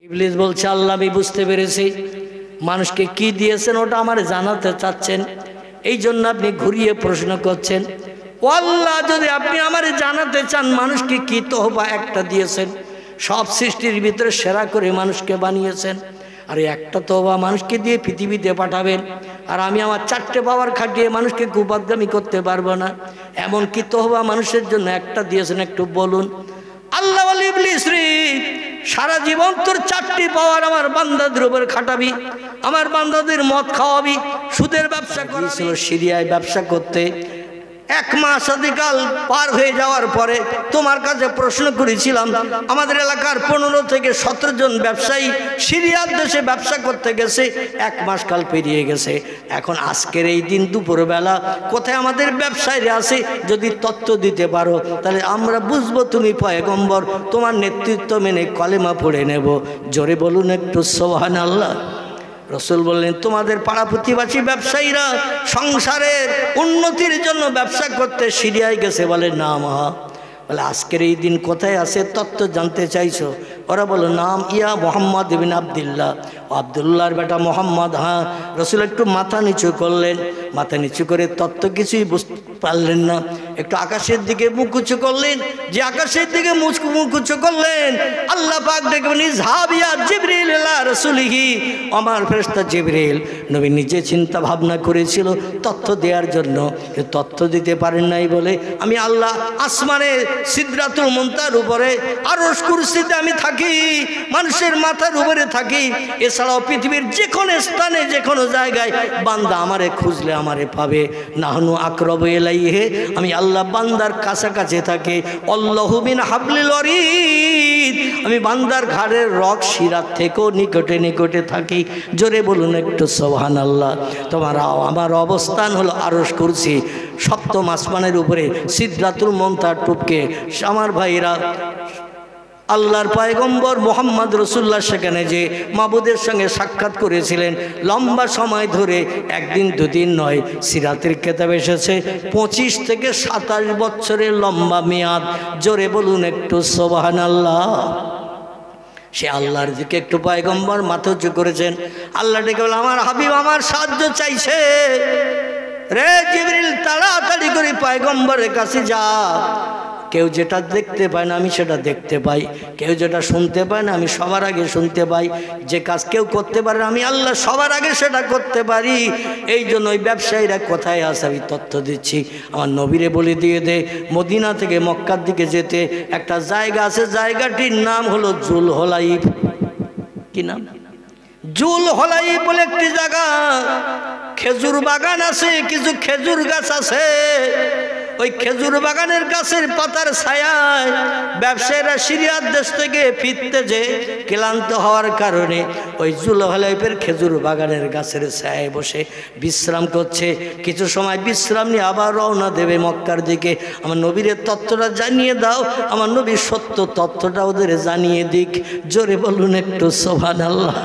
ইবলিস বলছে, আল্লাহ আমি বুঝতে পেরেছি মানুষকে কি দিয়েছেন ওটা আমার জানাতে চাচ্ছেন, এই জন্য আপনি ঘুরিয়ে প্রশ্ন করছেন। ও আল্লাহ, যদি আপনি আমার জানাতে চান মানুষকে কি তোহফা একটা দিয়েছেন, সব সৃষ্টির ভিতরে সেরা করে মানুষকে বানিয়েছেন, আর একটা তোহফা মানুষকে দিয়ে পৃথিবীতে পাঠাবেন, আর আমি আমার 4টে পাওয়ার খাটিয়ে মানুষকে কুপাদগামী করতে পারবো না, এমন কি তোহফা মানুষের জন্য একটা দিয়েছেন একটু বলুন। আল্লাহ বলে, ইবলিস রে, সারা জীবন তোর 4টি পাওয়ার আমার বান্দাদের উপর খাটাবি, আমার বান্দাদের মদ খাওয়াবি, সুদের ব্যবসা করেছিল সিরিয়ায় ব্যবসা করতে। 1 মাস আদিকাল পার হয়ে যাওয়ার পরে তোমার কাছে প্রশ্ন করেছিলাম, আমাদের এলাকার 15 থেকে 17 জন ব্যবসায়ী সিরিয়ার দেশে ব্যবসা করতে গেছে, 1 মাস কাল পেরিয়ে গেছে। এখন আজকের এই দিন দুপুরবেলা কোথায় আমাদের ব্যবসায়ীরা আছে, যদি তথ্য দিতে পারো তাহলে আমরা বুঝবো তুমি পয়গম্বর, তোমার নেতৃত্ব মেনে কলেমা পড়ে নেব। জোরে বলুন একটু সুবহানাল্লাহ। রসুল বললেন, তোমাদের পাড়া প্রতিবাসী ব্যবসায়ীরা সংসারের উন্নতির জন্য ব্যবসা করতে সিরিয়ায় গেছে। বলে না মা। বলে আজকের এই দিন কোথায় আছে তত্ত্ব জানতে চাইছো? ওরা বলো নাম ইয়া মোহাম্মদ ইবিন আবদুল্লাহ, আবদুল্লাহর বেটা মোহাম্মদ। হ্যাঁ। রসুল একটু মাথা নিচু করলেন, মাথা নিচু করে তত্ত্ব কিছুই বুঝতে পারলেন না, একটু আকাশের দিকে মুখ উঁচু করলেন। যে আকাশের দিকে মুখ উঁচু করলেন, আল্লাহ পাক ডেকে বলেন, ইযহাবিয়া জিবরিল ইলা রাসূলিহি, আমার ফেরেশতা জিবরিল। নবী নিজে চিন্তা ভাবনা করেছিল তথ্য দেওয়ার জন্য, তথ্য দিতে পারেন নাই বলে আমি আল্লাহ আসমানে সিদরাতুল মুনতাহার উপরে, আরশ কুরসিতে আমি থাকি, মানুষের মাথার উপরে থাকি, এছাড়াও পৃথিবীর যে কোনো স্থানে যে কোনো জায়গায় বান্দা আমারে খুঁজলে আমারে পাবে। নাহনু আকরাবু ইলাইহি, আমি আল্লাহ বান্দার কাছাকাছি থাকি। আল্লাহু মিন হাবলিল ওয়ারিদ, আমি বান্দার ঘাড়ের রগ শিরার থেকেও নিকটে নিকটে থাকি। জোরে বলুন একটু সুবহানাল্লাহ। তোমার আমার অবস্থান হলো আরশ কুরসি, 7ম আসমানের উপরে সিদরাতুল মুনতাহার টুপকে। আমার ভাইরা, আল্লাহর পয়গম্বর মোহাম্মদ রসুল্লাহ সেখানে যে মাবুদের সঙ্গে সাক্ষাৎ করেছিলেন লম্বা সময় ধরে, 1 দিন 2 দিন নয়, সিরাতের কিতাব এসেছে 25 থেকে 27 বছরের লম্বা মেয়াদ। জোরে বলুন একটু সুবহানাল্লাহ। সে আল্লাহর দিকে একটু পয়গম্বর মাথা উঁচু করেছেন। আল্লাহ ডেকে বলে, আমার হাবিব আমার সাহায্য চাইছে রে জিবরিল, তাড়াতাড়ি করে পয়গম্বরের কাছে যা। কেউ যেটা দেখতে পায় না আমি সেটা দেখতে পাই, কেউ যেটা শুনতে পায় না আমি সবার আগে শুনতে পাই, যে কাজ কেউ করতে পারে না আমি আল্লাহ সবার আগে সেটা করতে পারি। এই জন্য ওই ব্যবসায়ীরা কোথায় আছে আমি তথ্য দিচ্ছি। আমার নবীরে বলে দিয়ে দে, মদিনা থেকে মক্কার দিকে যেতে একটা জায়গা আছে, জায়গাটির নাম হলো জুলহুলাইফ। কি নাম? জুলহুলাইফ বলে একটি জায়গা। খেজুর বাগান আছে, কিছু খেজুর গাছ আছে। ওই খেজুর বাগানের গাছের পাতার ছায়ায় ব্যবসায়ীরা সিরিয়ার দেশ থেকে ফিরতে যে ক্লান্ত হওয়ার কারণে ওই জুলহুলাইফের খেজুর বাগানের গাছের ছায়ায় বসে বিশ্রাম করছে। কিছু সময় বিশ্রাম নিয়ে আবার রওনা দেবে মক্কার দিকে। আমার নবীর তথ্যটা জানিয়ে দাও, আমার নবীর সত্য তথ্যটা ওদের জানিয়ে দিক। জোরে বলুন একটু সুবহানাল্লাহ।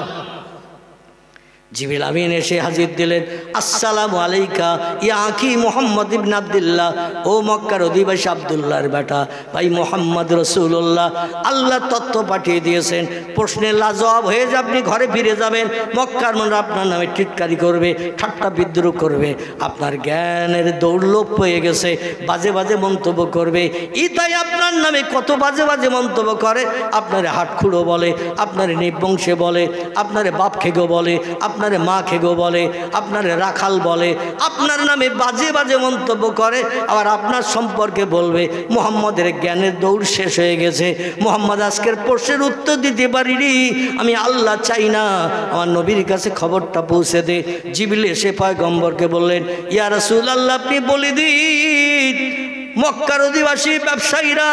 জিবরিল আমিন এসে হাজির দিলেন। আসসালামু আলাইকা ইয়া আখি মুহাম্মদ ইবনে আব্দুল্লাহ, ও মক্কার অধিবাসী আব্দুল্লাহর বেটা ভাই মুহাম্মদ রাসূলুল্লাহ, আল্লাহ তথ্য পাঠিয়ে দিয়েছেন। প্রশ্নে লাজবাব হয়ে যে আপনি ঘরে ফিরে যাবেন, মক্কার মানুষ আপনার নামে টিটকারি করবে, ঠাট্টা বিদ্রুপ করবে, আপনার জ্ঞানের দৌড়লোপ হয়ে গেছে, বাজে বাজে মন্তব্য করবে। তাই আপনার নামে কত বাজে বাজে মন্তব্য করে, আপনারে হাটখুড়ো বলে, আপনারে নির্বংশে বলে, আপনারে বাপ খেগো বলে, আপনারে মা খেগো বলে, আপনারে রাখাল বলে, আপনার নামে বাজে বাজে মন্তব্য করে। আবার আপনার সম্পর্কে বলবে মুহাম্মদের জ্ঞানের দৌড় শেষ হয়ে গেছে, মুহাম্মদ আজকের প্রশ্নের উত্তর দিতে পারিনি, আমি আল্লাহ চাই না, আমার নবীর কাছে খবরটা পৌঁছে দে। জিবরিল এসে পয়গম্বরকে বললেন, ইয়া রাসূলুল্লাহ আপনি বলে দিন, মক্কার অধিবাসী ব্যবসায়ীরা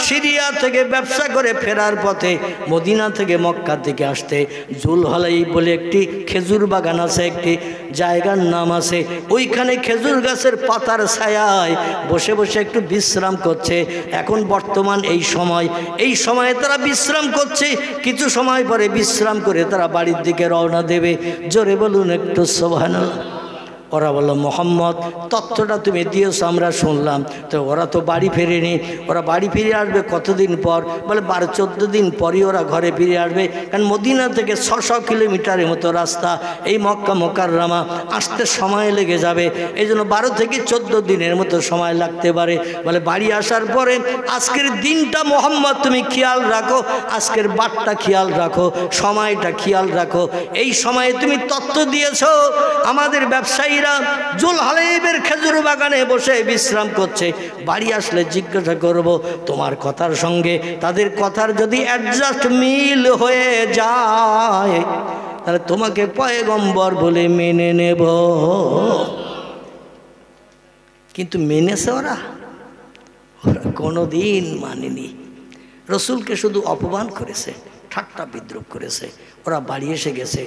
সিরিয়া থেকে ব্যবসা করে ফেরার পথে মদিনা থেকে মক্কা থেকে আসতে জুলহুলাইফ বলে একটি খেজুর বাগান আছে, একটি জায়গার নাম আছে। ওইখানে খেজুর গাছের পাতার ছায়ায় বসে বসে একটু বিশ্রাম করছে। এখন বর্তমান এই সময়ে তারা বিশ্রাম করছে, কিছু সময় পরে বিশ্রাম করে তারা বাড়ির দিকে রওনা দেবে। জোরে বলুন একটু সুবহানাল্লাহ। ওরা বলল মোহাম্মদ তথ্যটা তুমি দিয়েছো আমরা শুনলাম, তো ওরা তো বাড়ি ফেরেনি, ওরা বাড়ি ফিরে আসবে কতদিন পর? বলে 12-14 দিন পরই ওরা ঘরে ফিরে আসবে, কারণ মদিনা থেকে 600 কিলোমিটারের মতো রাস্তা, এই মক্কা মোকাররমা আসতে সময় লেগে যাবে, এই জন্য 12 থেকে 14 দিনের মতো সময় লাগতে পারে। বলে বাড়ি আসার পরে আজকের দিনটা মোহাম্মদ তুমি খেয়াল রাখো, আজকের বারটা খেয়াল রাখো, সময়টা খেয়াল রাখো, এই সময়ে তুমি তথ্য দিয়েছো আমাদের ব্যবসায়ীরা জুলহালাইবের খেজুর বাগানে বসে বিশ্রাম করছে, বাড়ি আসলে জিজ্ঞাসা করব তোমার কথার সঙ্গে তাদের কথার যদি অ্যাডজাস্ট মিল হয়ে যায় তাহলে তোমাকে পয়গম্বর বলে মেনে নেব। কিন্তু মেনেছে ওরা? ওরা কোনোদিন মানেনি। রসুলকে শুধু অপমান করেছে, ঠাট্টা বিদ্রুপ করেছে। ওরা বাড়ি এসে গেছে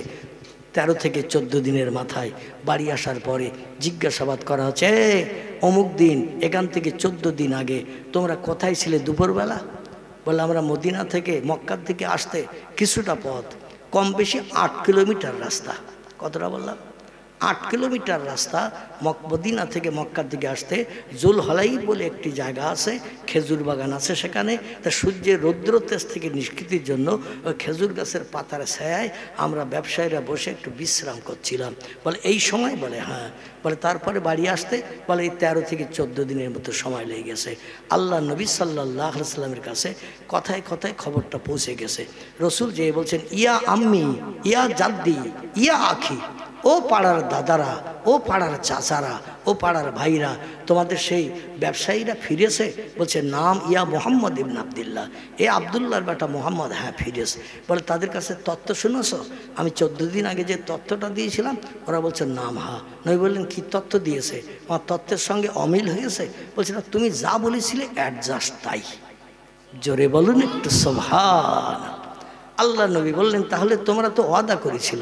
13 থেকে 14 দিনের মাথায়। বাড়ি আসার পরে জিজ্ঞাসাবাদ করা হচ্ছে, অমুক দিন এখান থেকে 14 দিন আগে তোমরা কোথায় ছিলে দুপুরবেলা? বলে আমরা মদিনা থেকে মক্কার দিকে আসতে কিছুটা পথ, কম বেশি 8 কিলোমিটার রাস্তা। কতটা বললাম? 8 কিলোমিটার রাস্তা মদিনা থেকে মক্কার দিকে আসতে। জুলহালাই বলে একটি জায়গা আছে, খেজুর বাগান আছে সেখানে। তা সূর্যের রৌদ্র তেজ থেকে নিষ্কৃতির জন্য ওই খেজুর গাছের পাতার ছায়ায় আমরা ব্যবসায়ীরা বসে একটু বিশ্রাম করছিলাম। বলে এই সময়? বলে হ্যাঁ। বলে তারপরে বাড়ি আসতে বলে এই 13 থেকে 14 দিনের মতো সময় লেগে গেছে। আল্লাহ নবী সাল্লাল্লাহু আলাইহি সাল্লামের কাছে কথায় কথায় খবরটা পৌঁছে গেছে। রসুল যে বলছেন, ইয়া আম্মি, ইয়া জাদ্দি, ইয়া আখি, ও পাড়ার দাদারা, ও পাড়ার চাচারা, ও পাড়ার ভাইরা, তোমাদের সেই ব্যবসায়ীরা ফিরেছে? বলছে নাম ইয়া মোহাম্মদ ইবনে আবদুল্লাহ, এ আবদুল্লাহর বেটা মোহাম্মদ, হ্যাঁ ফিরেছে। বলে তাদের কাছে তথ্য শুনেছ? আমি 14 দিন আগে যে তথ্যটা দিয়েছিলাম? ওরা বলছে নাম হা। নবী বললেন কি তথ্য দিয়েছে? আমার তথ্যের সঙ্গে অমিল হয়েছে। বলছে না, তুমি যা বলেছিলে অ্যাডজাস্ট তাই। জোরে বলুন একটু সুবহান। আল্লাহ নবী বললেন তাহলে তোমরা তো ওয়াদা করেছিল,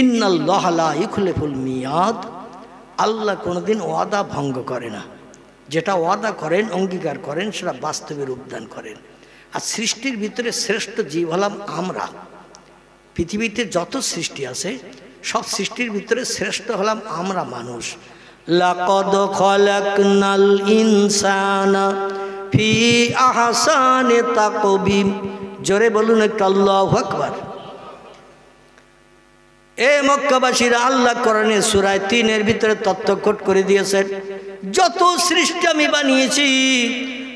ইন্নাল্লাহা লা ইখলিফুল মিয়াদ, আল্লাহ কোনোদিন ওয়াদা ভঙ্গ করে না। যেটা ওয়াদা করেন, অঙ্গীকার করেন, সেটা বাস্তবে রূপদান করেন। আর সৃষ্টির ভিতরে শ্রেষ্ঠ জীব হলাম আমরা। পৃথিবীতে যত সৃষ্টি আছে সব সৃষ্টির ভিতরে শ্রেষ্ঠ হলাম আমরা মানুষ। লাকাদ খালাকনাল ইনসানা ফি আহসানি তাকবীম। জোরে বলুন একটু আল্লাহু আকবার। এ মক্কাবাসীরা, আল্লাহ কোরআনে সূরা 3-এর ভিতরে তথ্য কোট করে দিয়েছেন, যত সৃষ্টি আমি বানিয়েছি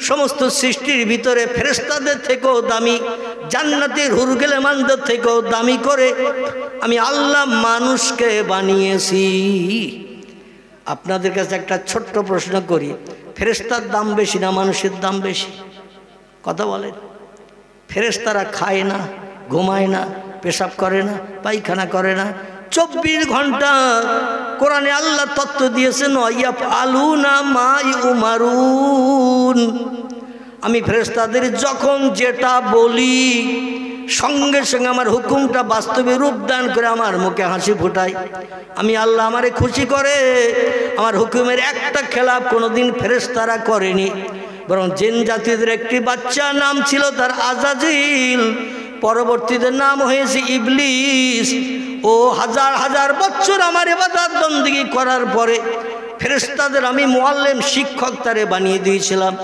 সমস্ত সৃষ্টির ভিতরে ফেরেশতাদের থেকেও দামি, জান্নাতের হুরগেলেমানদের থেকেও দামি করে আমি আল্লাহ মানুষকে বানিয়েছি। আপনাদের কাছে একটা ছোট্ট প্রশ্ন করি, ফেরেশতার দাম বেশি না মানুষের দাম বেশি? কথা বলেন। ফেরেশতারা খায় না, ঘুমায় না, পেশাব করে না, পায়খানা করে না, 24 ঘন্টা কোরআনে আল্লাহ তত্ত্ব দিয়েছেন, ইয়াফআলুনা মা ইউমারুন। আমি ফেরেশতাদের যখন যেটা বলি সঙ্গে সঙ্গে আমার হুকুমটা বাস্তবে রূপদান করে আমার মুখে হাসি ফোটাই। আমি আল্লাহ আমারে খুশি করে, আমার হুকুমের একটা খেলাপ কোনোদিন ফেরেশতারা করেনি। বরং জিন জাতিদের একটি বাচ্চা নাম ছিল তার আজাজিল, পরবর্তীতে নাম হয়েছে ইবলিস। ও হাজার হাজার বছর আমার ইবাদত বন্দেগী করার পরে ফেরেশতাদের আমি মুআল্লিম, শিক্ষক তারে বানিয়ে দিয়েছিলাম।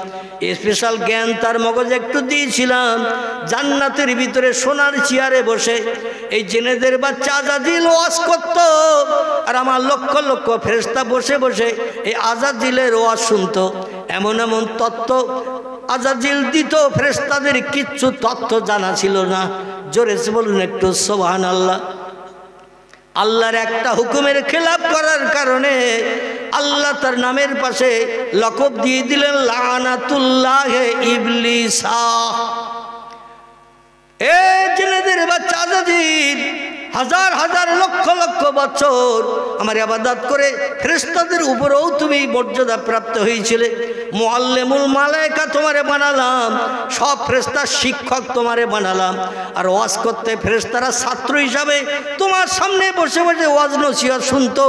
স্পেশাল জ্ঞান তার মগজে একটু দিয়েছিলাম। জান্নাতের ভিতরে সোনার চেয়ারে বসে এই জিনেদের বাচ্চা আজাজিল ওয়াজ করত, আর আমার লক্ষ লক্ষ ফেরেশতা বসে বসে এই আজাজিলের ওয়াজ শুনতো। এমন এমন তত্ত্ব আজাজিল দিত, ফেরেশতাদের কিচ্ছু তথ্য জানা ছিল না। জোরে বলুন একটু সুবহানাল্লাহ। আল্লাহর একটা হুকুমের খেলাপ করার কারণে আল্লাহ তার নামের পাশে লকব দিয়ে দিলেন লানাতুল্লাহে ইবলিসা। এ জিনেদের বাচ্চা আজাজিল হাজার হাজার লক্ষ লক্ষ বছর আমার ইবাদত করে ফেরেশতাদের উপরেও তুমি মর্যাদা প্রাপ্ত হয়েছিলে। মুআল্লিমুল মালায়েকা তোমারে বানালাম, সব ফেরেশতার শিক্ষক তোমারে বানালাম। আর ওয়াজ করতে ফেরেশতারা ছাত্র হিসাবে তোমার সামনে বসে বসে ওয়াজ নসিহত শুনতো,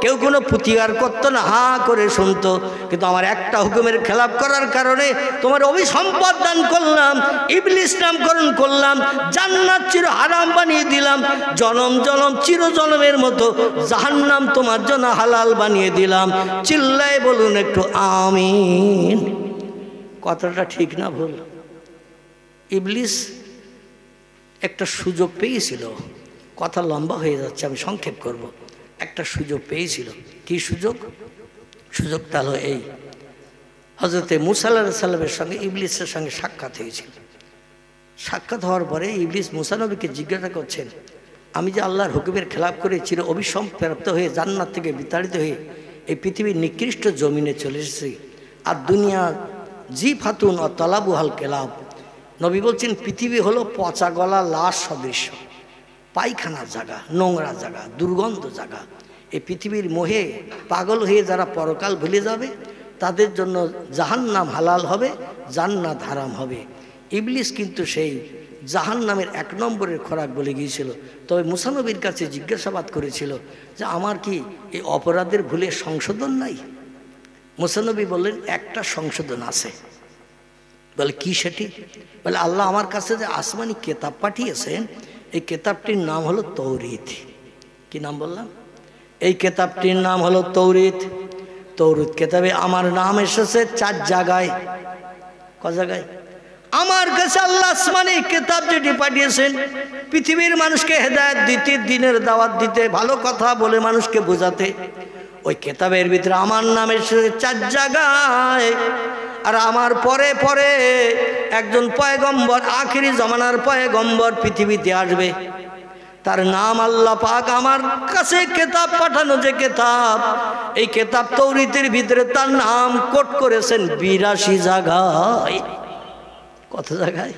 কেউ কোনো প্রতিকার করতো না, হা করে শুনতো। কিন্তু আমার একটা হুকুমের খেলাপ করার কারণে তোমার অভিসম্পদ দান করলাম, ইবলিস নামকরণ করলাম, জান্নাত চির হারাম বানিয়ে দিলাম, জনম জনম চিরজনমের মতো জাহান্নাম তোমার জন্য হালাল বানিয়ে দিলাম। চিল্লায় বলুন একটু আমিন। কথাটা ঠিক না ভুল? ইবলিস একটা সুযোগ পেয়েছিল, কথা লম্বা হয়ে যাচ্ছে, আমি সংক্ষেপ করব। একটা সুযোগ পেয়েছিল। কি সুযোগ? সুযোগটা হলো এই, হযরতে মুসা আলাইহিস সালামের সঙ্গে ইবলিসের সঙ্গে সাক্ষাৎ হয়েছিল। সাক্ষাৎ হওয়ার পরে ইবলিস মুসা নবীকে জিজ্ঞাসা করছেন, আমি যে আল্লাহর হুকুমের খেলাপ করে চির অভিসম্প্রাপ্ত হয়ে জান্নাত থেকে বিতাড়িত হয়ে এই পৃথিবীর নিকৃষ্ট জমিনে চলে এসেছি, আর দুনিয়া জি ফাতুন ও তলাবুহাল কেলাব। নবী বলছেন পৃথিবী হলো পচা গলা লাশ সদৃশ্য, পায়খানার জায়গা, নোংরা জায়গা, দুর্গন্ধ জায়গা। এই পৃথিবীর মোহে পাগল হয়ে যারা পরকাল ভুলে যাবে তাদের জন্য জাহান্নাম হালাল হবে, জান্নাত হারাম হবে। ইবলিস কিন্তু সেই জাহান্নামের 1 নম্বরের খোরাক বলে গিয়েছিল। তবে মুসা নবীর কাছে জিজ্ঞাসাবাদ করেছিল যে আমার কি এই অপরাধের ভুলে সংশোধন নাই? মুসা নবী বললেন একটা সংশোধন আছে। বলে কি সেটি? বলে আল্লাহ আমার কাছে যে আসমানি কেতাব পাঠিয়েছেন, এই কেতাবটির নাম হলো তৌরিত। কি নাম বললাম? এই কেতাবটির নাম হলো তৌরিত। তৌরিত কেতাবে আমার নাম এসেছে 4 জায়গায়। ক জায়গায়? আমার কাছে আল্লাহ আসমানি কেতাব যেটি পাঠিয়েছেন পৃথিবীর মানুষকে হেদায়েত দিতে, দিনের দাওয়াত দিতে, ভালো কথা বলে মানুষকে বোঝাতে, ওই কেতাবের ভিতরে আমার নাম এসেছে 4 জায়গায়। আর আমার পরে পরে একজন পয়গম্বর, আখিরি জমানার পয়গম্বর পৃথিবীতে আসবে, তার নাম আল্লাহ পাক আমার কাছে কেতাব পাঠানো যে কেতাব, এই কেতাব তৌরিতের ভিতরে তার নাম কোট করেছেন 82 জায়গায়। কত জায়গায়?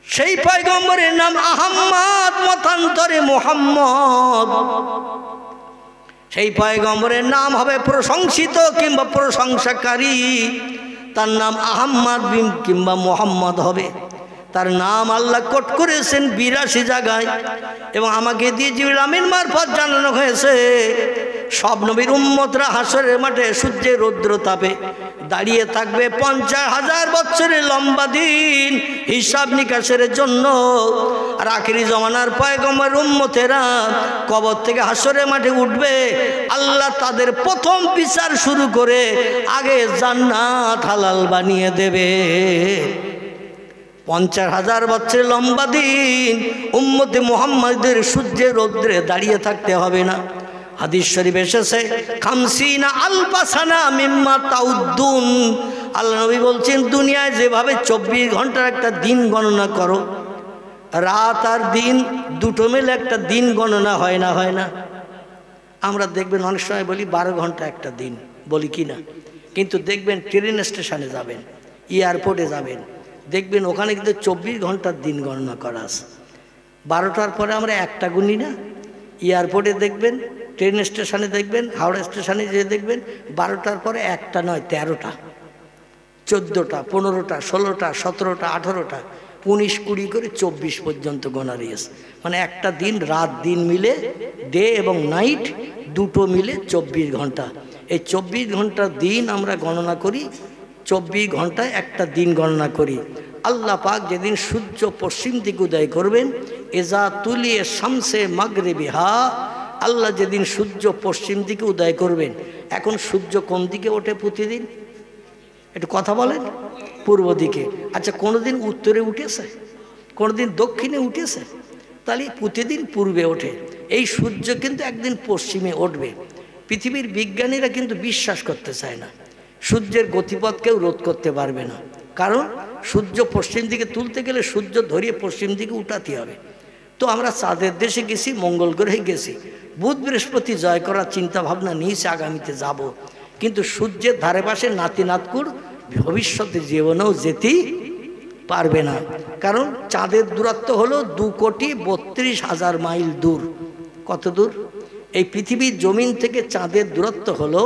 সেই পয়গম্বরের নাম আহমদ, মতান্তরে মুহাম্মদ। সেই পয়গম্বরের নাম হবে প্রশংসিত কিংবা প্রশংসাকারী, তার নাম আহমদ কিংবা মুহাম্মদ হবে। তার নাম আল্লাহ কোট করেছেন 82 জায়গায়। এবং আমাকে দিয়ে জিবরিল আমিন মারফত জানানো হয়েছে সব নবীর উম্মতরা হাসরের মাঠে সূর্যের রৌদ্র তাপে দাঁড়িয়ে থাকবে 50,000 বছরের লম্বা দিন হিসাব নিকাশের জন্য। আর আখিরি জমানার পয়গম্বর উম্মতেরা কবর থেকে হাসরের মাঠে উঠবে, আল্লাহ তাদের প্রথম বিচার শুরু করে আগে জান্নাত হালাল বানিয়ে দেবে। 50,000 বছরের লম্বা দিন উম্মতে মুহাম্মাদের সূর্যের রৌদ্রে দাঁড়িয়ে থাকতে হবে না। হাদিস শরীফ এসেছে 50 আলফা সানা মিম্মা তাউদ্দুন। আল্লাহ নবী বলছেন দুনিয়ায় যেভাবে 24 ঘন্টার একটা দিন গণনা করো, রাত আর দিন দুটো মিলে একটা দিন গণনা হয় না? হয় না? আমরা দেখবেন অনেক সময় বলি 12 ঘন্টা একটা দিন, বলি কি না? কিন্তু দেখবেন ট্রেন স্টেশনে যাবেন, এয়ারপোর্টে যাবেন, দেখবেন ওখানে কিন্তু 24 ঘন্টার দিন গণনা করা আছে। 12টার পরে আমরা একটা গুনি না। এয়ারপোর্টে দেখবেন, ট্রেন স্টেশনে দেখবেন, হাওড়া স্টেশনে যেয়ে দেখবেন 12টার পরে একটা নয় 13টা, 14টা, 15টা, 16টা, 17টা, 18টা, 19, 20 করে 24 পর্যন্ত গোনা রয়েছে। মানে একটা দিন, রাত দিন মিলে, ডে এবং নাইট দুটো মিলে 24 ঘন্টা। এই 24 ঘন্টার দিন আমরা গণনা করি, 24 ঘন্টায় একটা দিন গণনা করি। আল্লাহ পাক যেদিন সূর্য পশ্চিম দিকে উদয় করবেন, এজা তুলিয়ে শামসে মাগরিবিহা, আল্লাহ যেদিন সূর্য পশ্চিম দিকে উদয় করবেন। এখন সূর্য কোন দিকে ওঠে প্রতিদিন? একটু কথা বলেন। পূর্ব দিকে। আচ্ছা, কোনোদিন উত্তরে উঠেছে? কোনোদিন দক্ষিণে উঠেছে? তাহলে প্রতিদিন পূর্বে ওঠে। এই সূর্য কিন্তু একদিন পশ্চিমে উঠবে। পৃথিবীর বিজ্ঞানীরা কিন্তু বিশ্বাস করতে চায় না, সূর্যের গতিপথ কেউ রোধ করতে পারবে না। কারণ সূর্য পশ্চিম দিকে তুলতে গেলে সূর্য ধরিয়ে পশ্চিম দিকে উঠাতে হবে। তো আমরা চাঁদের দেশে গেছি, মঙ্গল গ্রহে গেছি, বুধ বৃহস্পতি জয় করার চিন্তা ভাবনা নিয়েছি, আগামীতে যাব। কিন্তু সূর্যের ধারে পাশে নাতি নাতকুর ভবিষ্যতে জীবনেও যেতেই পারবে না। কারণ চাঁদের দূরত্ব হলো 2,32,000 মাইল দূর। কত দূর? এই পৃথিবীর জমিন থেকে চাঁদের দূরত্ব হলো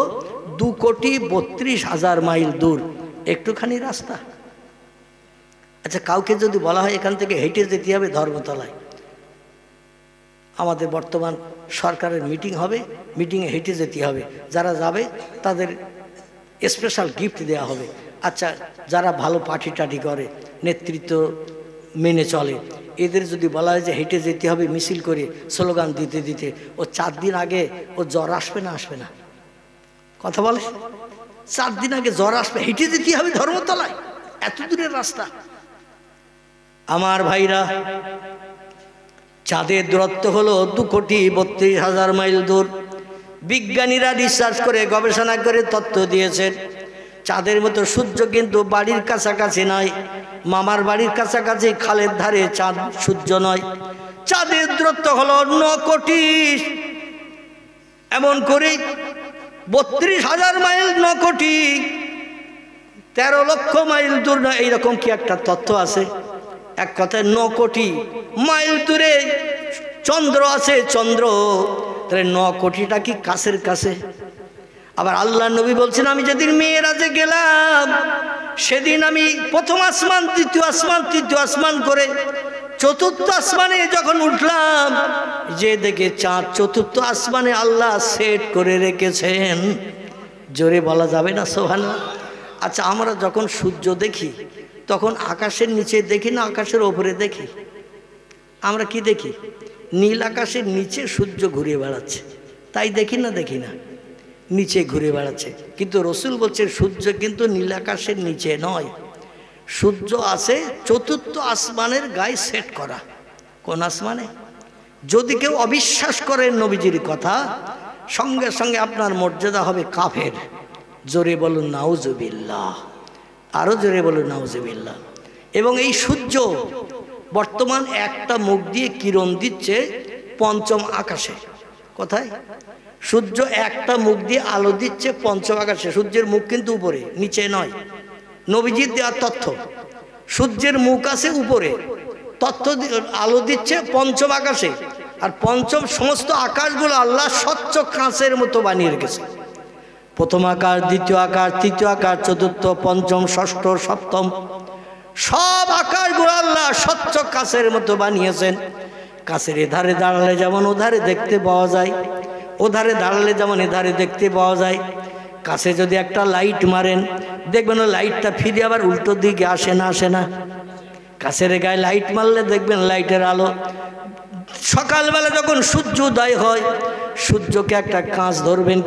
2,32,000 মাইল দূর। একটুখানি রাস্তা। আচ্ছা, কাউকে যদি বলা হয় এখান থেকে হেঁটে যেতে হবে ধর্মতলায়, আমাদের বর্তমান সরকারের মিটিং হবে, মিটিংয়ে হেঁটে যেতে হবে, যারা যাবে তাদের স্পেশাল গিফট দেওয়া হবে। আচ্ছা, যারা ভালো পার্টি টাটি করে, নেতৃত্ব মেনে চলে, এদের যদি বলা হয় যে হেঁটে যেতে হবে মিছিল করে স্লোগান দিতে দিতে, ও 4 দিন আগে ও জ্বর আসবে না আসবে না? কথা বলে 4 দিন আগে জ্বর আসবে, হেঁটে যেতে হবে ধর্মতলায়, এত দূরের রাস্তা। আমার ভাইরা, চাঁদের দূরত্ব হলো 2,32,000 মাইল দূর। বিজ্ঞানীরা রিসার্চ করে গবেষণা করে তথ্য দিয়েছেন, চাঁদের মতো সূর্য কিন্তু বাড়ির কাছাকাছি নয়, মামার বাড়ির কাছাকাছি খালের ধারে চাঁদ সূর্য নয়। চাঁদের দূরত্ব হলো 9 কোটি, এমন করে 32,000 মাইল, 9 কোটি 13 লক্ষ মাইল দূর না, এইরকম কি একটা তথ্য আছে। এক কথায় 9 কোটি মাইল দূরে চন্দ্র আছে, চন্দ্র। তাহলে 9 কোটিটা কি কাছের কাছে? আবার আল্লাহ নবী বলছেন, আমি যেদিন মেরাজে গেলাম সেদিন আমি প্রথম আসমান, দ্বিতীয় আসমান, তৃতীয় আসমান করে 4র্থ আসমানে যখন উঠলাম, যে দেখে চাঁদ 4র্থ আসমানে আল্লাহ সেট করে রেখেছেন। জোরে বলা যাবে না সুবহানাল্লাহ? আচ্ছা, আমরা যখন সূর্য দেখি তখন আকাশের নিচে দেখি না আকাশের ওপরে দেখি? আমরা কি দেখি? নীল আকাশের নিচে সূর্য ঘুরে বেড়াচ্ছে, তাই দেখি না? দেখি না, নিচে ঘুরে বেড়াচ্ছে। কিন্তু রসুল বলছে সূর্য কিন্তু নীল আকাশের নিচে নয়, সূর্য আছে 4র্থ আসমানের গায়ে সেট করা। কোন আসমানে? যদি কেউ অবিশ্বাস করেন নবীজির কথা, সঙ্গে সঙ্গে আপনার মর্যাদা হবে কাফের। জোরে বলুন নাউজুবিল্লাহ, আরো জোরে বলুন নাউজুবিল্লাহ। এবং এই সূর্য বর্তমান একটা মুখ দিয়ে কিরণ দিচ্ছে 5ম আকাশে। কোথায়? সূর্য একটা মুখ দিয়ে আলো দিচ্ছে 5ম আকাশে। সূর্যের মুখ কিন্তু উপরে, নিচে নয়। নবীজির দেওয়ার তথ্য, সূর্যের মুখ আছে উপরে, তথ্য আলো দিচ্ছে 5ম আকাশে। আর 5ম সমস্ত আকাশগুলো আল্লাহ স্বচ্ছ কাঁচের মতো বানিয়ে রেখেছে। 1ম আকাশ, 2য় আকাশ, 3য় আকাশ, 4র্থ, 5ম, 6ষ্ঠ, 7ম, সব আকাশগুলো আল্লাহ স্বচ্ছ কাঁচের মতো বানিয়েছেন। কাছের এধারে দাঁড়ালে যেমন ওধারে দেখতে পাওয়া যায়, ওধারে দাঁড়ালে যেমন এধারে দেখতে পাওয়া যায়। কাছে যদি একটা লাইট মারেন, দেখবেন ওই লাইটটা ফিরে আবার উল্টো দিকে আসে না? আসে না? কাছের গায়ে লাইট মারলে দেখবেন লাইটের আলো। সকালবেলা যখন সূর্য উদয় হয়, সূর্যকে একটা কাঁচ ধরবেন,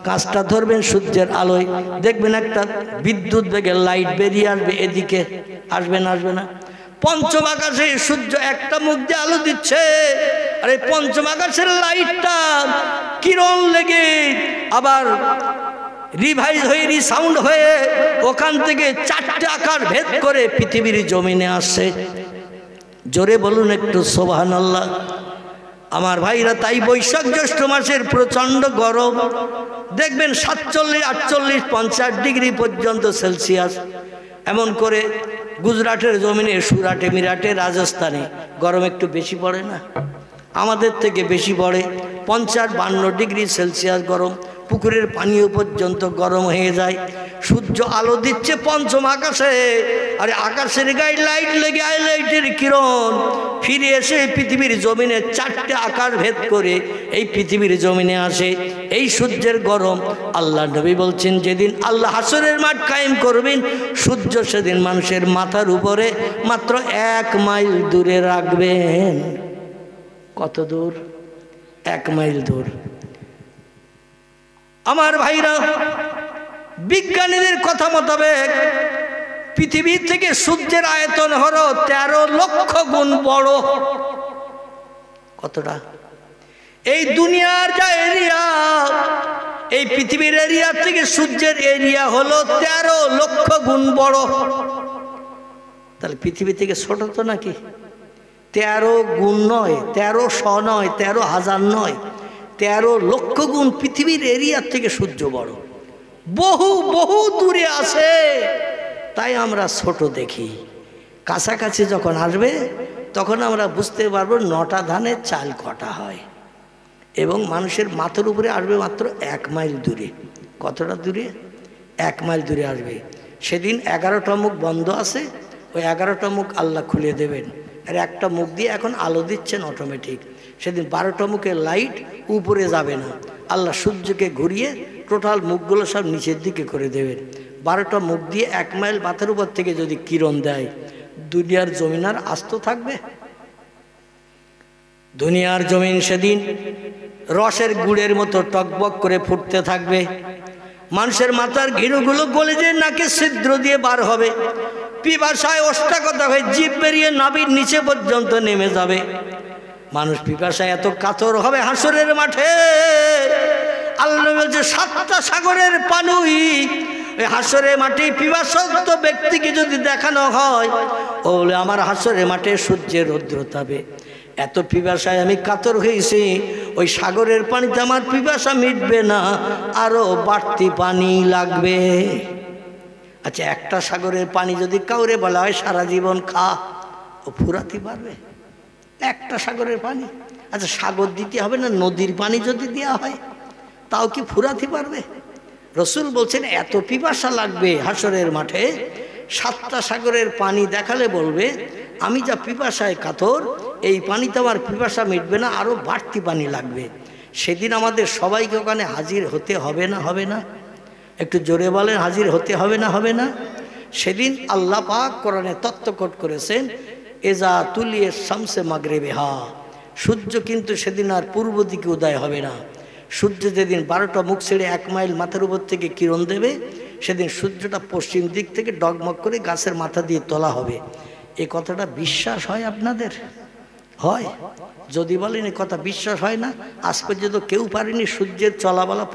কাঁচটা ধরবেন সূর্যের আলোয়, দেখবেন একটা বিদ্যুৎ বেগে লাইট বেরিয়ে আসবে, এদিকে আসবে না? আসবে না? 5ম আকাশে সূর্য একটা মুখ দিয়ে আলো দিচ্ছে, আর এই 5ম আকাশের লাইটটা কিরণ লেগে আবার রিভাইজ হয়ে, রিসাউন্ড হয়ে ওখান থেকে 4টে আকাশ ভেদ করে পৃথিবীর জমিনে আসছে। জোরে বলুন একটু সুবহানাল্লাহ। আমার ভাইরা, তাই বৈশাখ জ্যৈষ্ঠ মাসের প্রচণ্ড গরম, দেখবেন 47, 48, 50 ডিগ্রি পর্যন্ত সেলসিয়াস। এমন করে গুজরাটের জমিনে, সুরাটে, মিরাটে, রাজস্থানে গরম একটু বেশি পড়ে না? আমাদের থেকে বেশি পড়ে। 50-52 ডিগ্রি সেলসিয়াস গরম, পুকুরের পানীয় পর্যন্ত গরম হয়ে যায়। সূর্য আলো দিচ্ছে 5ম আকাশে, আর আকাশের গায়ে লাইট লেগে লাইটের কিরণ ফিরে এসে পৃথিবীর জমিনে 4টে আকাশ ভেদ করে এই পৃথিবীর জমিনে আসে। এই সূর্যের গরম, আল্লাহ নবী বলছেন যেদিন আল্লাহ হাসরের মাঠ কায়েম করবেন, সূর্য সেদিন মানুষের মাথার উপরে মাত্র 1 মাইল দূরে রাখবেন। কত দূর? 1 মাইল দূর। আমার ভাইরা, বিজ্ঞানীদের কথা মোতাবেক পৃথিবীর থেকে সূর্যের আয়তন হলো 13 লক্ষ গুণ বড়। কতটা? এই দুনিয়ার যা এরিয়া, এই পৃথিবীর এরিয়া থেকে সূর্যের এরিয়া হলো 13 লক্ষ গুণ বড়। তাহলে পৃথিবী থেকে ছোট তো নাকি? 13 গুণ নয়, 1300 নয়, 13,000 নয়, 13 লক্ষ গুণ পৃথিবীর এরিয়ার থেকে সূর্য বড়, বহু বহু দূরে আছে। তাই আমরা ছোট দেখি। কাছাকাছি যখন আসবে তখন আমরা বুঝতে পারবো 9টা ধানের চাল কটা হয়। এবং মানুষের মাথার উপরে আসবে মাত্র 1 মাইল দূরে। কতটা দূরে? 1 মাইল দূরে আসবে। সেদিন 11টা মুখ বন্ধ আছে, ওই 11টা মুখ আল্লাহ খুলে দেবেন। আর একটা মুখ দিয়ে এখন আলো দিচ্ছেন অটোমেটিক। সেদিন 12টা মুখের লাইট উপরে যাবে না, আল্লাহ সূর্যকে ঘুরিয়ে টোটাল মুখগুলো সব নিচের দিকে করে দেবেন। 12টা মুখ দিয়ে 1 মাইল মাথার উপর থেকে যদি কিরণ দেয়, দুনিয়ার জমিন আর আস্ত থাকবে? দুনিয়ার জমিন সেদিন রসের গুড়ের মতো টকবক করে ফুটতে থাকবে। মানুষের মাথার ঘিনুগুলো গলে যে নাকে ছিদ্র দিয়ে বার হবে, পিপাসায় ওষ্ঠাগত হয়ে জিভ বেরিয়ে নাভির নিচে পর্যন্ত নেমে যাবে। মানুষ পিপাসায় এত কাতর হবে হাসরের মাঠে। আল্লাহ বলছে 7টা সাগরের পানি ওই হাসরের মাঠে পিপাসার্ত ব্যক্তিকে যদি দেখানো হয়, ও বলে আমার হাসরের মাঠে সূর্যের রৌদ্র তাবে। এত পিপাসায় আমি কাতর হয়েছি, ওই সাগরের পানিতে আমার পিপাসা মিটবে না, আরো বাড়তি পানি লাগবে। আচ্ছা, একটা সাগরের পানি যদি কাউরে বলা হয় সারা জীবন খা, ও ফুরাতে পারবে? একটা সাগরের পানি। আচ্ছা, সাগর দিতে হবে না, নদীর পানি যদি দেওয়া হয় তাও কি ফুরাতে পারবে? রসুল বলছেন এত পিপাসা লাগবে হাসরের মাঠে, 7টা সাগরের পানি দেখালে বলবে আমি যা পিপাসায় কাতর, এই পানিতে আমার পিপাসা মিটবে না, আরো বাড়তি পানি লাগবে। সেদিন আমাদের সবাইকে ওখানে হাজির হতে হবে না? হবে না? একটু জোরে বলেন, হাজির হতে হবে না? হবে না? সেদিন আল্লাহ পাক কোরআনে তত্ত্বকট করেছেন, এজা তুলিয়ে শামসে মাগরিবে হা, সূর্য কিন্তু সেদিন আর পূর্ব দিকে উদয় হবে না। সূর্য যেদিন 12টা মুখ ছেড়ে 1 মাইল মাথার উপর থেকে কিরণ দেবে, সেদিন সূর্যটা পশ্চিম দিক থেকে ডগমগ করে গাছের মাথা দিয়ে তোলা হবে। এই কথাটা বিশ্বাস হয় আপনাদের? হয়? যদি বলেন এই কথা বিশ্বাস হয় না, আজ পর্যন্ত কেউ পারেনি সূর্যের চলাবলা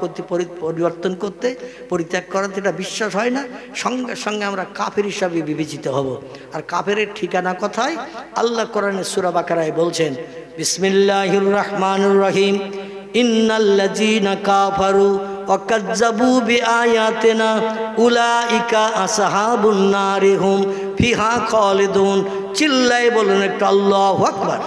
পরিবর্তন করতে, পরিত্যাগ করাতে, এটা বিশ্বাস হয় না, সঙ্গে সঙ্গে আমরা কাফের হিসাবে বিবেচিত হব। আর কাফের ঠিকানা কোথায়? আল্লাহ কোরআনে সূরা বাকারায় বলছেন, বিসমিল্লাহির রহমানির রহিম, ইন্নাল্লাযীনা কাফারু ওয়া কাযযাবু বিআয়াতিনা উলাইকা আসহাবুন নারি হুম ফিহা খালিদুন। চিল্লায়ে বলুন একটু আল্লাহু আকবার।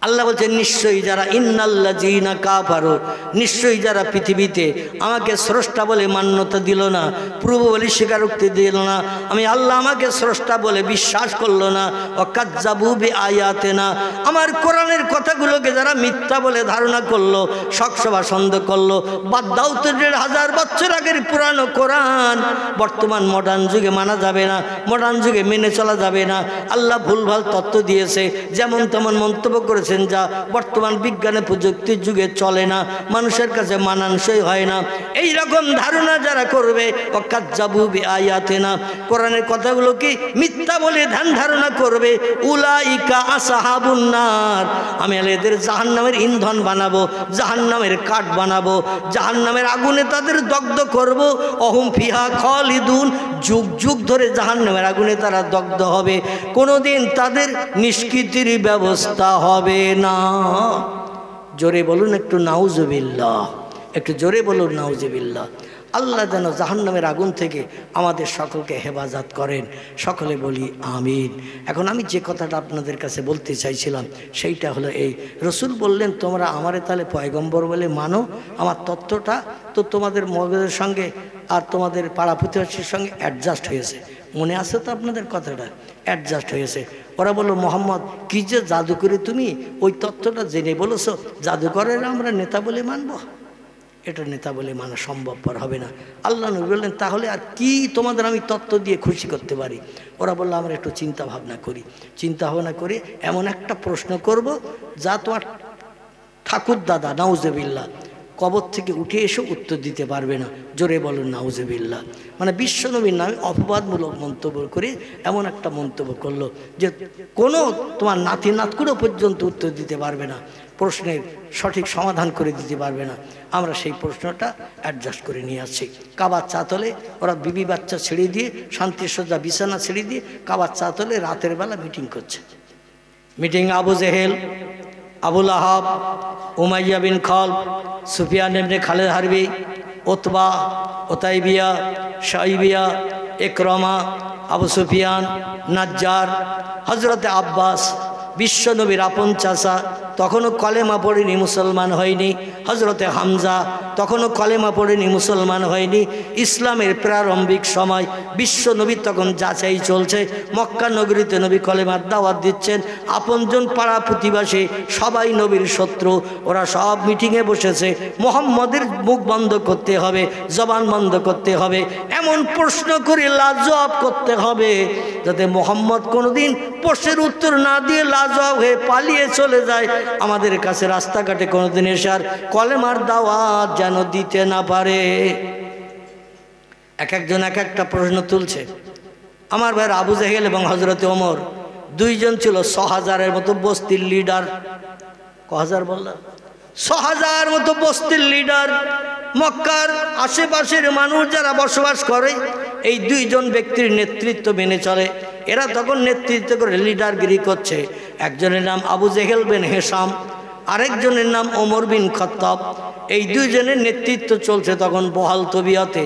আল্লাহ বলছেন নিশ্চয়ই যারা, ইন্নাল্লাযীনা কাফারু, নিশ্চয়ই যারা পৃথিবীতে আমাকে স্রষ্টা বলে মান্যতা দিল না, প্রভু বলে স্বীকারোক্তি দিল না, আমি আল্লাহ আমাকে স্রষ্টা বলে বিশ্বাস করলো না, ওয়া কাযযাবু বিআয়াতিনা, আমার কোরআনের কথাগুলোকে যারা মিথ্যা বলে ধারণা করলো, শকসভা সন্দেহ করলো, বাদ দাও তো 1000 বছর আগের পুরানো কোরআন বর্তমান মডার্ন যুগে মানা যাবে না, মডার্ন যুগে মেনে চলা যাবে না। আল্লাহ ভুলভাল তত্ত্ব দিয়েছে, যেমন তেমন মন্তব্য করেছে, যা বর্তমান বিজ্ঞানের প্রযুক্তির যুগে চলে না, মানুষের কাছে মানানসই হয় না। এই রকম ধারণা যারা করবে, ওয়াকাজ্জাবু বিআয়াতিনা, কোরআনের কথাগুলো কি মিথ্যা বলে ধ্যান ধারণা করবে, উলাইকা আসহাবুন নার, আমি এদের জাহান্নামের ইন্ধন বানাবো, জাহান্নামের কাঠ বানাবো, জাহান্নামের আগুনে তাদের দগ্ধ করব, অহুম ফিহা খালিদুন, যুগ যুগ ধরে জাহান্নামের আগুনে তারা দগ্ধ হবে, কোনোদিন তাদের নিষ্কৃতির ব্যবস্থা হবে না। জোরে বলুন একটু নাউজুবিল্লাহ, একটু জোরে বলুন নাউজুবিল্লাহ। আল্লাহ যেন জাহান্নামের আগুন থেকে আমাদের সকলকে হেফাজত করেন, সকলে বলি আমিন। এখন আমি যে কথাটা আপনাদের কাছে বলতে চাইছিলাম সেইটা হলো এই, রসুল বললেন তোমরা আমারে তাহলে পয়গম্বর বলে মানো, আমার তত্ত্বটা তো তোমাদের মগজের সঙ্গে আর তোমাদের পাড়া প্রতিবেশীর সঙ্গে অ্যাডজাস্ট হয়েছে, মনে আছে তো আপনাদের কথাটা? অ্যাডজাস্ট হয়েছে। ওরা বললো মোহাম্মদ কি যে জাদু করে তুমি ওই তত্ত্বটা জেনে বলেছো, জাদুকরের আমরা নেতা বলে মানবো? এটা নেতা বলে মানা সম্ভবপর হবে না। আল্লাহ নবী বললেন তাহলে আর কি তোমাদের আমি তত্ত্ব দিয়ে খুশি করতে পারি? ওরা বললো আমরা একটু চিন্তা ভাবনা করি। চিন্তা ভাবনা করে এমন একটা প্রশ্ন করব যা তোমার ঠাকুর দাদা নাউজুবিল্লাহ কবর থেকে উঠে এসে উত্তর দিতে পারবে না। জোরে বলুন নাউজুবিল্লাহ। মানে বিশ্বনবীর নামে অপবাদমূলক মন্তব্য করে এমন একটা মন্তব্য করলো যে কোনো তোমার নাতি নাতকুড়ো পর্যন্ত উত্তর দিতে পারবে না, প্রশ্নের সঠিক সমাধান করে দিতে পারবে না। আমরা সেই প্রশ্নটা অ্যাডজাস্ট করে নিয়ে আসছি। কাবার চাতলে ওরা বিবি বাচ্চা ছেড়ে দিয়ে, শান্তিসজ্জা বিছানা ছেড়ে দিয়ে কাবার চাতলে রাতের বেলা মিটিং করছে। মিটিং আবু জেহেল, আবুল আহাব, উমাইয়া বিন খলফ, সুফিয়ান ইবনে খালিদ হারবি, উতবা, উতাইবিয়া, শাইবিয়া, ইকরামা, আবু সুফিয়ান, নাজ্জার, হজরতে আব্বাস, বিশ্বনবীর আপন চাচা, তখনও কলেমা পড়েনি, মুসলমান হয়নি। হজরতে হামজা তখনও কলেমা পড়েনি, মুসলমান হয়নি। ইসলামের প্রারম্ভিক সময় বিশ্বনবী তখন যাচাই চলছে, মক্কা নগরীতে নবী কলেমার দাওয়াত দিচ্ছেন। আপনজন পাড়া প্রতিবাসী সবাই নবীর শত্রু, ওরা সব মিটিংয়ে বসেছে, মুহাম্মদের মুখ বন্ধ করতে হবে, জবান বন্ধ করতে হবে, এমন প্রশ্ন করে লাজবাব করতে হবে যাতে মুহাম্মদ কোনোদিন প্রশ্নের উত্তর না দিয়ে লাজবাব হয়ে পালিয়ে চলে যায়, আমাদের কাছে রাস্তাঘাটে কোনোদিন এসে আর কলেমার দাওয়াত যেন দিতে না পারে। এক একজন এক একটা প্রশ্ন তুলছে। আমার ভাই আবু জেহেল এবং হজরতে ওমর দুইজন ছিল ৬০০০-এর মতো বস্তির লিডার। কহাজার বললাম? ৬০০০ মতো বস্তির লিডার। মক্কার আশেপাশের মানুষ যারা বসবাস করে এই দুইজন ব্যক্তির নেতৃত্ব মেনে চলে। এরা তখন নেতৃত্ব করে লিডারগিরি করছে। একজনের নাম আবু জেহেল বিন হেশাম, আরেকজনের নাম ওমর বিন খাত্তাব। এই দুইজনের নেতৃত্ব চলছে তখন বহাল তবিয়তে।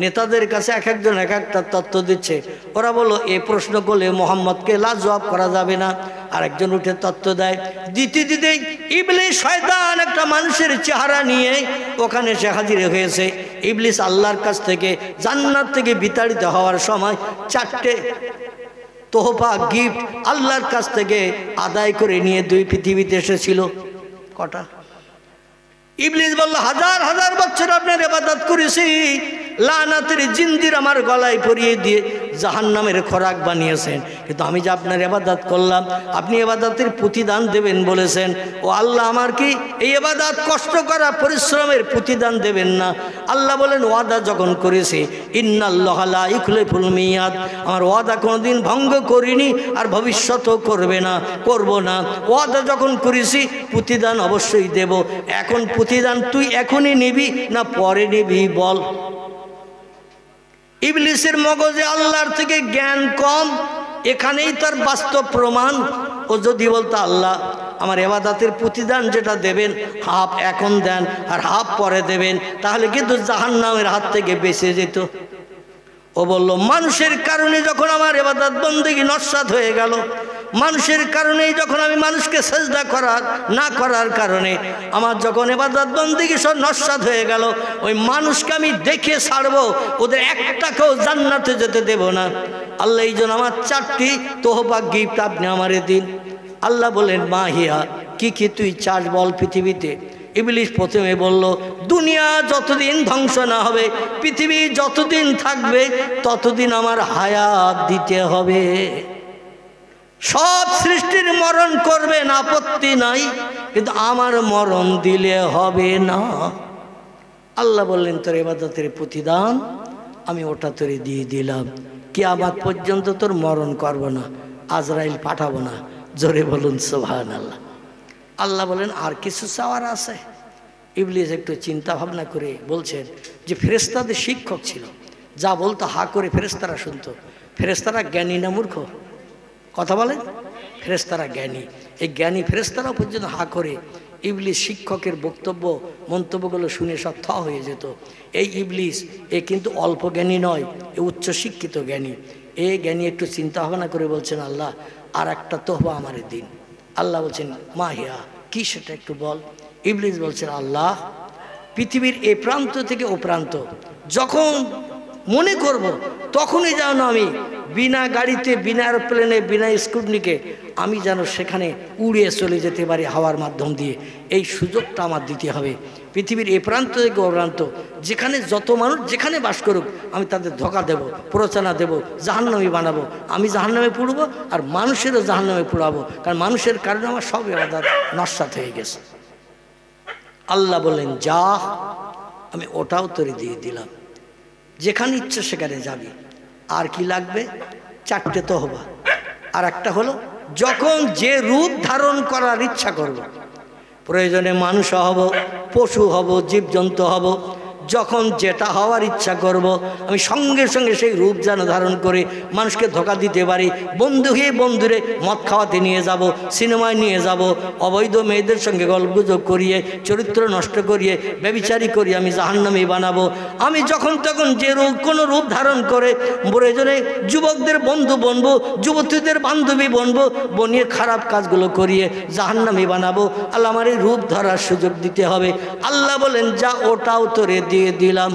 নেতাদের কাছে এক একজন এক একটা তত্ত্ব দিচ্ছে। ওরা বলল এই প্রশ্ন করলে মোহাম্মদকে লাজবাব করা যাবে না। আরেকজন উঠে তত্ত্ব দেয়। দিতে দিতেই ইবলিস শয়তান একটা মানুষের চেহারা নিয়ে ওখানে সে হাজির হয়েছে। ইবলিস আল্লাহর কাছ থেকে জান্নাত থেকে বিতাড়িত হওয়ার সময় 4টে তোহফা গিফট আল্লাহর কাছ থেকে আদায় করে নিয়ে দুই পৃথিবীতে এসেছিল। কটা? ইবলিস বলল, হাজার হাজার বছর আপনার ইবাদত করেছি, লানাতের জিঞ্জির আমার গলায় পরিয়ে দিয়ে জাহান্নামের খোরাক বানিয়েছেন, কিন্তু আমি যে আপনার ইবাদত করলাম, আপনি ইবাদতের প্রতিদান দেবেন বলেছেন। ও আল্লাহ, আমার কি এই ইবাদত কষ্ট করা পরিশ্রমের প্রতিদান দেবেন না? আল্লাহ বলেন, ওয়াদা যখন করেছি, ইন্নাল্লাহা লা ইখলিফুল মিয়াদ, আমার ওয়াদা কোনোদিন ভঙ্গ করিনি আর ভবিষ্যতেও করব না। ওয়াদা যখন করেছি প্রতিদান অবশ্যই দেব। এখন প্রতিদান তুই এখনই নিবি না পরে নিবি বল? ইবলিসের মগজে আল্লাহর থেকে জ্ঞান কম, এখানেই তার বাস্তব প্রমাণ। ও যদি বলতো আল্লাহ আমার ইবাদতের প্রতিদান যেটা দেবেন হাফ এখন দেন আর হাফ পরে দেবেন, তাহলে কিন্তু জাহান্নামের হাত থেকে বেঁচে যেত। ও বলল, মানুষের কারণে যখন আমার ইবাদত বন্দেগী নস্যাৎ হয়ে গেল, মানুষের কারণেই যখন আমি মানুষকে সেজদা না করার কারণে আমার যখন ইবাদত বন্দেগী সব নস্যাৎ হয়ে গেল, ওই মানুষকে আমি দেখে ছাড়বো, ওদের একটাকেও জান্নাতে যেতে দেব না। আল্লাহ এই জন্য আমার 4টি তোহফা গিফট আপনি আমারে দিন। আল্লাহ বলেন, মা হিয়া, কি কি তুই চাস বল পৃথিবীতে? ইবলিস প্রথমে বলল, দুনিয়া যতদিন ধ্বংস না হবে, পৃথিবী যতদিন থাকবে ততদিন আমার হায়াত দিতে হবে। সব সৃষ্টির মরণ করবেন, আপত্তি নাই, কিন্তু আমার মরণ দিলে হবে না। আল্লাহ বললেন, তোর ইবাদতের প্রতিদান আমি ওটা তোরে দিয়ে দিলাম, কিয়ামত পর্যন্ত তোর মরণ করব না, আজরাইল পাঠাবো না। জোরে বলুন সুবহানাল্লাহ। আল্লাহ বলেন, আর কিছু চাওয়ার আছে? ইবলিস একটু চিন্তা ভাবনা করে বলছেন যে ফেরেশতাদের শিক্ষক ছিল, যা বলতো হা করে ফেরেশতারা শুনতো। ফেরেশতারা জ্ঞানী না মূর্খ? কথা বলেন, ফেরেশতারা জ্ঞানী। এই জ্ঞানী ফেরেশতারাও পর্যন্ত হা করে ইবলিস শিক্ষকের বক্তব্য মন্তব্যগুলো শুনে সব থ হয়ে যেত। এই ইবলিস এ কিন্তু অল্প জ্ঞানী নয়, এ উচ্চশিক্ষিত জ্ঞানী। এই জ্ঞানী একটু চিন্তা ভাবনা করে বলছেন, আল্লাহ আর একটা তোহফা আমারে দিন। আল্লাহ বলছেন, মা হিয়া, কি সেটা একটু বল? ইবলিস বলছেন, আল্লাহ পৃথিবীর এ প্রান্ত থেকে ও প্রান্ত যখন মনে করব তখনই যেন আমি বিনা গাড়িতে, বিনা এরোপ্লেনে, বিনা স্কুটনিকে আমি যেন সেখানে উড়ে চলে যেতে পারি হাওয়ার মাধ্যম দিয়ে। এই সুযোগটা আমার দিতে হবে। পৃথিবীর এই প্রান্ত থেকে ও প্রান্ত যেখানে যত মানুষ যেখানে বাস করুক, আমি তাদের ধোঁকা দেব, প্ররোচনা দেব, জাহান্নামী বানাবো। আমি জাহান্নামে পুড়বো আর মানুষেরও জাহান্নামে পুড়াবো, কারণ মানুষের কারণে আমার সব ইবাদত নস্যাৎ হয়ে গেছে। আল্লাহ বললেন, যা, আমি ওটাও তোরে দিয়ে দিলাম, যেখানে ইচ্ছে সেখানে যাবি। আর কি লাগবে? 4টে তোহফা। আর একটা হলো, যখন যে রূপ ধারণ করার ইচ্ছা করব, প্রয়োজনে মানুষ হব, পশু হব, জীবজন্তু হব, যখন যেটা হওয়ার ইচ্ছা করব আমি সঙ্গে সঙ্গে সেই রূপ যেন ধারণ করে মানুষকে ধোকা দিতে পারি। বন্ধু হয়ে বন্ধুরে মদ খাওয়াতে নিয়ে যাব, সিনেমায় নিয়ে যাব, অবৈধ মেয়েদের সঙ্গে গল্পগুজব করিয়ে চরিত্র নষ্ট করিয়ে ব্যভিচারী করিয়ে আমি জাহান্নামী বানাবো। আমি যখন তখন যে রূপ কোনো রূপ ধারণ করে প্রয়োজনে যুবকদের বন্ধু বনবো, যুবতীদের বান্ধবী বনবো, বনিয়ে খারাপ কাজগুলো করিয়ে জাহান্নামী বানাবো। আল্লাহ আমার এই রূপ ধরার সুযোগ দিতে হবে। আল্লাহ বলেন যা ওটাও তোরে দিয়ে দিলাম।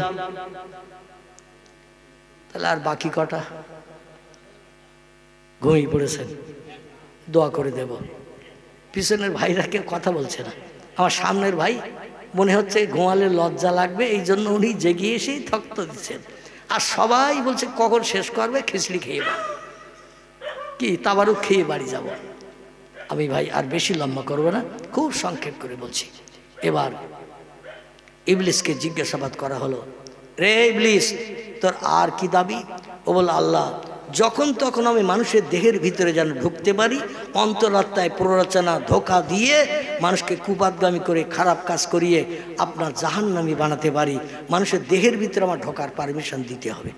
তাহলে আর বাকি কটা? ঘুমিয়ে পড়েছেন, দোয়া করে দেব। পিছনের ভাইরা কেউ কথা বলছে না, আমার সামনের ভাই মনে হচ্ছে ঘুমালে লজ্জা লাগবে, এই জন্য উনি জেগে এসেই থক্ত দিচ্ছেন। আর সবাই বলছে কখন শেষ করবে, খিচড়ি খেয়ে বা কি তাবারও খেয়ে বাড়ি যাব। আমি ভাই আর বেশি লম্বা করবো না, খুব সংক্ষেপ করে বলছি। এবার ইবলিসকে জিজ্ঞাসাবাদ করা হলো, রে ইবলিস তোর আর কি দাবি? ও বলল আল্লাহ যখন তখন আমি মানুষের দেহের ভিতরে যেন ঢুকতে পারি, অন্তরাত্মায় প্ররোচনা ধোঁকা দিয়ে মানুষকে কুপাদগামী করে খারাপ কাজ করিয়ে আপনার জাহান্নামী বানাতে পারি, মানুষের দেহের ভিতরে আমার ঢোকার পারমিশন দিতে হবে।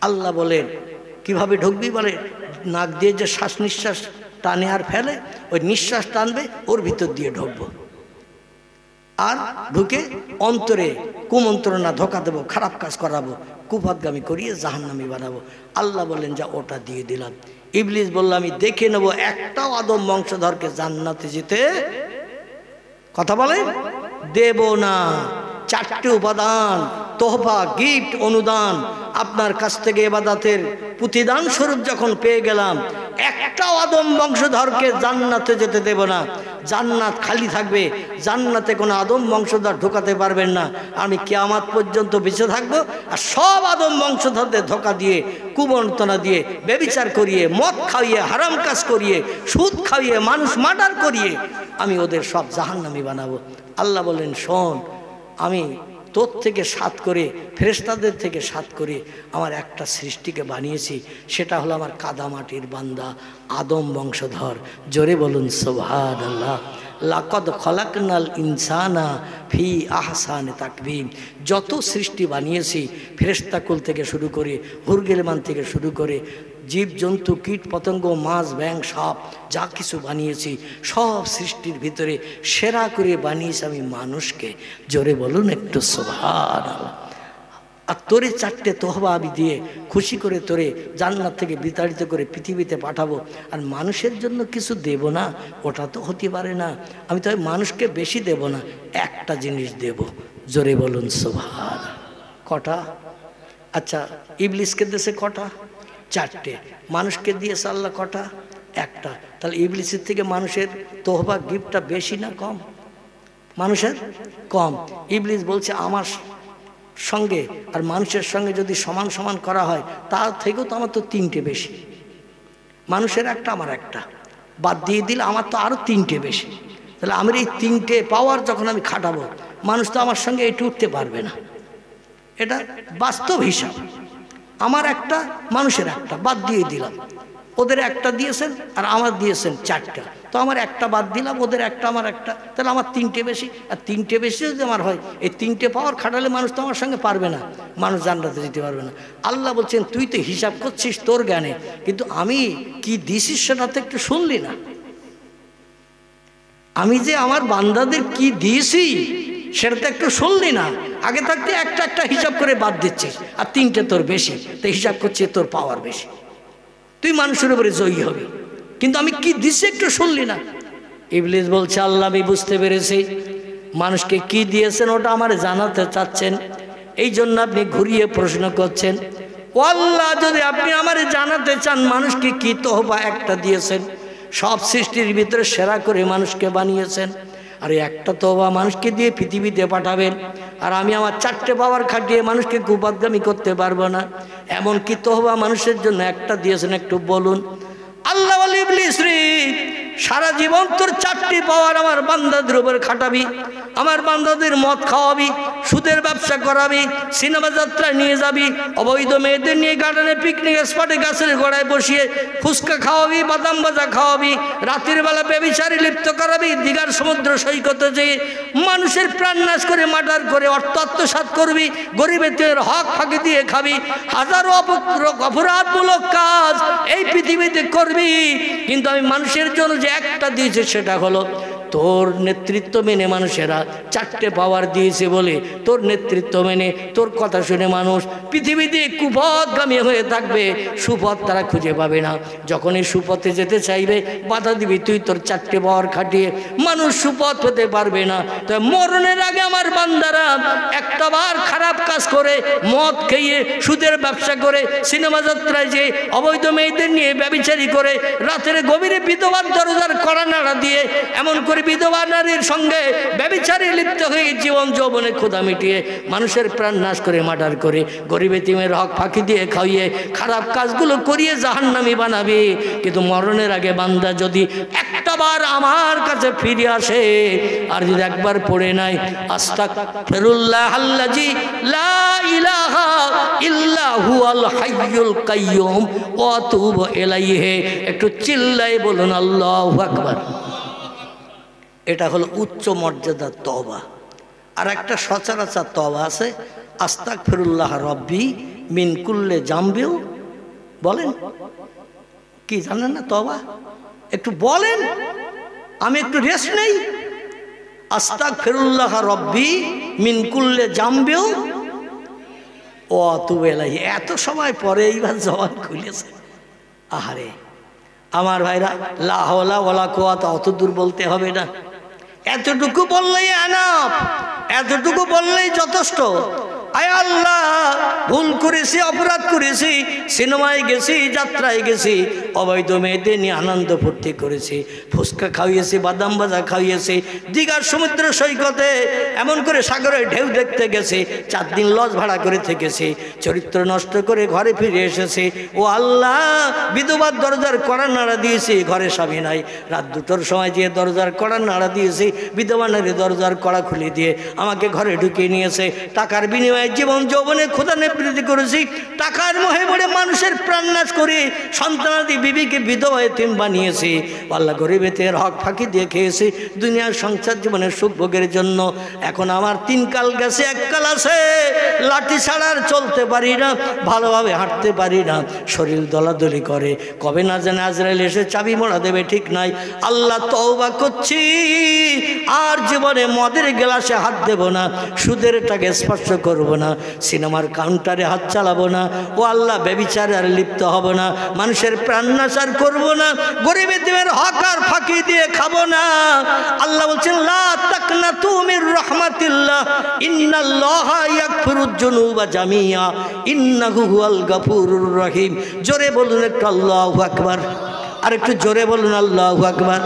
আল্লাহ বলেন কিভাবে ঢুকবি? বলে নাক দিয়ে যে শ্বাস নিঃশ্বাস টানে আর ফেলে, ওই নিঃশ্বাস টানবে, ওর ভিতর দিয়ে ঢুকবো, আর ঢুকে অন্তরে কুমন্ত্রণা ধোঁকা দেবো, খারাপ কাজ করাবো, কুপাদগামী করিয়ে জাহান্নামী বানাবো। আল্লাহ বললেন যা ওটা দিয়ে দিলাম। ইবলিস বলল আমি দেখে নেবো একটাও আদম বংশধরকে জান্নাতে যেতে কথা বলে দেব না। 4টে উপাদান তোহফা, গিফট, অনুদান আপনার কাছ থেকে ইবাদতের প্রতিদান স্বরূপ যখন পেয়ে গেলাম, একটাও আদম বংশধরকে জান্নাতে যেতে দেব না। জান্নাত খালি থাকবে, জান্নাতে কোনো আদম বংশধর ঢোকাতে পারবেন না। আমি কিয়ামত পর্যন্ত বেঁচে থাকবো, আর সব আদম বংশধরদের ধোকা দিয়ে, কুমন্ত্রণা দিয়ে, ব্যভিচার করিয়ে, মদ খাইয়ে, হারাম কাজ করিয়ে, সুদ খাইয়ে, মানুষ মার্ডার করিয়ে আমি ওদের সব জাহান্নামী বানাবো। আল্লাহ বললেন শোন, আমি তোর থেকে 7 করে, ফেরেশতাদের থেকে 7 করে আমার একটা সৃষ্টিকে বানিয়েছি, সেটা হলো আমার কাদামাটির বান্দা আদম বংশধর। জোরে বলুন সুবহানাল্লাহ। লাকাদ খলাকনাল ইনসানা ফি আহসানি তাকবীম। যত সৃষ্টি বানিয়েছি, ফেরেশতাকুল থেকে শুরু করে, হুরগিলমান থেকে শুরু করে, জীব জন্তু, কীট পতঙ্গ, মাছ, ব্যাঙ, সাপ, যা কিছু বানিয়েছি সব সৃষ্টির ভিতরে সেরা করে বানিয়েছি আমি মানুষকে। জোরে বলুন একটু সুবহানাল্লাহ। আর তোরে 4টে তোহবা আমি দিয়ে খুশি করে তোরে জান্নাত থেকে বিতাড়িত করে পৃথিবীতে পাঠাবো, আর মানুষের জন্য কিছু দেব না, ওটা তো হতে পারে না। আমি তো মানুষকে বেশি দেব না, একটা জিনিস দেব। জোরে বলুন সুবহানাল্লাহ। কটা? আচ্ছা ইবলিসকে দিয়েছে কটা? 4টে। মানুষকে দিয়েছে আল্লাহ কটা? একটা। তাহলে ইবলিসের থেকে মানুষের তোহবা গিফটটা বেশি না কম? মানুষের কম। ইবলিস বলছে আমার সঙ্গে আর মানুষের সঙ্গে যদি সমান সমান করা হয়, তার থেকেও তো আমার তো 3টে বেশি। মানুষের একটা, আমার একটা, বাদ দিয়ে দিলে আমার তো আরও 3টে বেশি। তাহলে আমার এই 3টে পাওয়ার যখন আমি খাটাবো, মানুষ তো আমার সঙ্গে এটু উঠতে পারবে না। এটা বাস্তব হিসাব। আমার একটা, মানুষের একটা, বাদ দিয়ে দিলাম। ওদের একটা দিয়েছেন আর আমার দিয়েছেন 4টা, তো আমার একটা বাদ দিলাম, ওদের একটা, আমার একটা, তাহলে আমার 3টে বেশি। আর 3টে বেশি যদি আমার হয়, এই 3টে পাওয়ার খাটালে মানুষ তো আমার সঙ্গে পারবে না, মানুষ জান্নাতে যেতে পারবে না। আল্লাহ বলছেন তুই তো হিসাব করছিস তোর জ্ঞানে, কিন্তু আমি কি দিছিস সেটা তো একটু শুনলি না। আমি যে আমার বান্দাদের কি দিয়েছি সেটা তো একটু শুনলি না। আগে থাকতে একটা একটা হিসাব করে বাদ দিচ্ছিস, আর 3টে তোর বেশি, তো হিসাব করছিস তোর পাওয়ার বেশি, তুই মানুষের উপরে জয়ী হবি, কিন্তু আমি কি দিচ্ছি একটু শুনলি না। ইবলিস বলছে আল্লাহ আমি বুঝতে পেরেছি মানুষকে কি দিয়েছেন ওটা আমার জানাতে চাচ্ছেন, এই জন্য আপনি ঘুরিয়ে প্রশ্ন করছেন। ও আল্লাহ যদি আপনি আমার জানাতে চান মানুষকে কি তোহফা একটা দিয়েছেন, সব সৃষ্টির ভিতরে সেরা করে মানুষকে বানিয়েছেন, আর একটা তোহফা মানুষকে দিয়ে পৃথিবীতে পাঠাবেন, আর আমি আমার 4টে পাওয়ার খাটিয়ে মানুষকে কুপাদগামী করতে পারবো না, এমন কি তোহফা মানুষের জন্য একটা দিয়েছেন একটু বলুন। আল্লাহ বলে ইবলিস রে সারা জীবন তোর 4টি পাওয়ার আমার বান্দাদের উপর খাটাবি, আমার বান্দাদের মদ খাওয়াবি, সুদের ব্যবসা করাবি, সিনেমা যাত্রা নিয়ে যাবি, অবৈধ মেয়েদের নিয়ে গার্ডেনে পিকনিক স্পটে গাছের গোড়ায় বসিয়ে ফুচকা খাওয়াবি, বাদাম ভাজা খাওয়াবি, রাতের বেলা ব্যভিচারে লিপ্ত করাবি, দীঘার সমুদ্র সৈকতে যেয়ে মানুষের প্রাণ নাশ করে মার্ডার করে অর্থ আত্মসাৎ করবি, গরিবের হক ফাঁকি দিয়ে খাবি, হাজারো অপরাধমূলক কাজ এই পৃথিবীতে করবি। কিন্তু আমি মানুষের জন্য যে একটা দিয়েছি সেটা হলো তোর নেতৃত্ব মেনে মানুষেরা 4টে পাওয়ার দিয়েছে বলে তোর নেতৃত্ব মেনে তোর কথা শুনে মানুষ পৃথিবীতে কুপথগামী হয়ে থাকবে, সুপথ তারা খুঁজে পাবে না। যখন এই সুপথে যেতে চাইবে বাধা দিবি তুই, তোর 4টে পাওয়ার খাটিয়ে মানুষ সুপথ হতে পারবে না। তো মরণের আগে আমার বান্দারা একটা বার খারাপ কাজ করে, মদ খেয়ে সুদের ব্যবসা করে, সিনেমা যাত্রায় যে অবৈধ মেয়েদের নিয়ে ব্যভিচারী করে, রাতের গভীরে বিধবার দরজার কড়া নাড়া দিয়ে এমন করে বিধবা নারীর সঙ্গে ব্যভিচারে লিপ্ত হয়ে জীবন যৌবনে ক্ষুধা মিটিয়ে মানুষের প্রাণ নাশ করে মার্ডার করে গরিব এতিমের হক ফাঁকি দিয়ে খাইয়ে খারাপ কাজগুলো করিয়ে জাহান্নামী বানাবে। কিন্তু মরণের আগে বান্দা যদি একটাবার আমার কাছে ফিরে আসে আর যদি একবার পড়ে নাই আস্তাগফিরুল্লাহ আল্লাযী লা ইলাহা ইল্লা হুয়াল হাইয়ুল কাইয়্যুম ওয়া আতুবু ইলাইহি, একটু চিল্লায়ে বলুন আল্লাহু আকবার। এটা হলো উচ্চ মর্যাদার তওবা। আর একটা সচরাচর তওবা আছে, আস্তাগফিরুল্লাহ রব্বি মিন কুল্লি জামবিউ। বলেন কি জানেন না তওবা? একটু বলেন, আমি একটু রেস্ট নেই। আস্তাগফিরুল্লাহ রব্বি মিন কুল্লি জামবিউ ও আতুবু ইলাইহি। এত সময় পরে এইবার জবান খুলেছে। আহারে আমার ভাইরা, লা হাওলা ওয়ালা কুওয়াতা অত দূর বলতে হবে না, এতটুকু বললেই এনাফ, এতটুকু বললেই যথেষ্ট। আয় আল্লাহ, ভুল করেছি, অপরাধ করেছি, সিনেমায় গেছি, যাত্রায় গেছি, অবৈধ মেয়েদের নিয়ে আনন্দ ফুর্তি করেছি, ফুচকা খাইয়েছি, বাদাম ভাজা খাইয়েছি, দীঘার সমুদ্র সৈকতে এমন করে সাগরের ঢেউ দেখতে গেছি, 4 দিন লজ ভাড়া করে থেকেছি, চরিত্র নষ্ট করে ঘরে ফিরে এসেছি। ও আল্লাহ, বিধবার দরজার কড়া নাড়া দিয়েছি, ঘরে স্বামী নাই, রাত 2টোর সময় যেয়ে দরজার কড়া নাড়া দিয়েছি, বিধবা নারী দরজার কড়া খুলে দিয়ে আমাকে ঘরে ঢুকিয়ে নিয়েছে। টাকার বিনিময়ে জীবন যৌবনে ক্ষুধা নিবৃত্তি করেছি, টাকার মোহে পড়ে মানুষের প্রাণ নাশ করে সন্তানাদি বিবিকে বিধবা এতিম বানিয়েছি। আল্লাহ গরিবের হক ফাঁকি দিয়ে খেয়েছি দুনিয়ার সংসার জীবনের সুখ ভোগের জন্য। এখন আমার 3 কাল গেছে, 1 কাল আছে, লাঠি ছাড়া আর চলতে পারি না, ভালোভাবে হাঁটতে পারি না, শরীর দলাদলি করে, কবে না জানে আজরাইল এসে চাবি মোড়া দেবে ঠিক নাই। আল্লাহ তওবা করছি, আর জীবনে মদের গ্লাসে হাত দেব না, সুদের টাকা স্পর্শ করব না, সিনেমার কাউন্টারে হাত চালাবো না, ও আল্লাহ ব্যভিচারে আর লিপ্ত হব না, মানুষের প্রাণ নাশ আর করবো না, গরিব এতিমের হক আর ফাঁকি দিয়ে খাবো না। আল্লাহ বলছেন লা তাকনাতু মির রাহমাতিল্লাহ ইন্নাল্লাহা ইয়াগফিরুয যুনুবা জামিয়া ইন্নাহু হুয়াল গাফুরুর রহিম। জোরে বলুন একটু আল্লাহু আকবার, আর একটু জোরে বলুন আল্লাহু আকবার।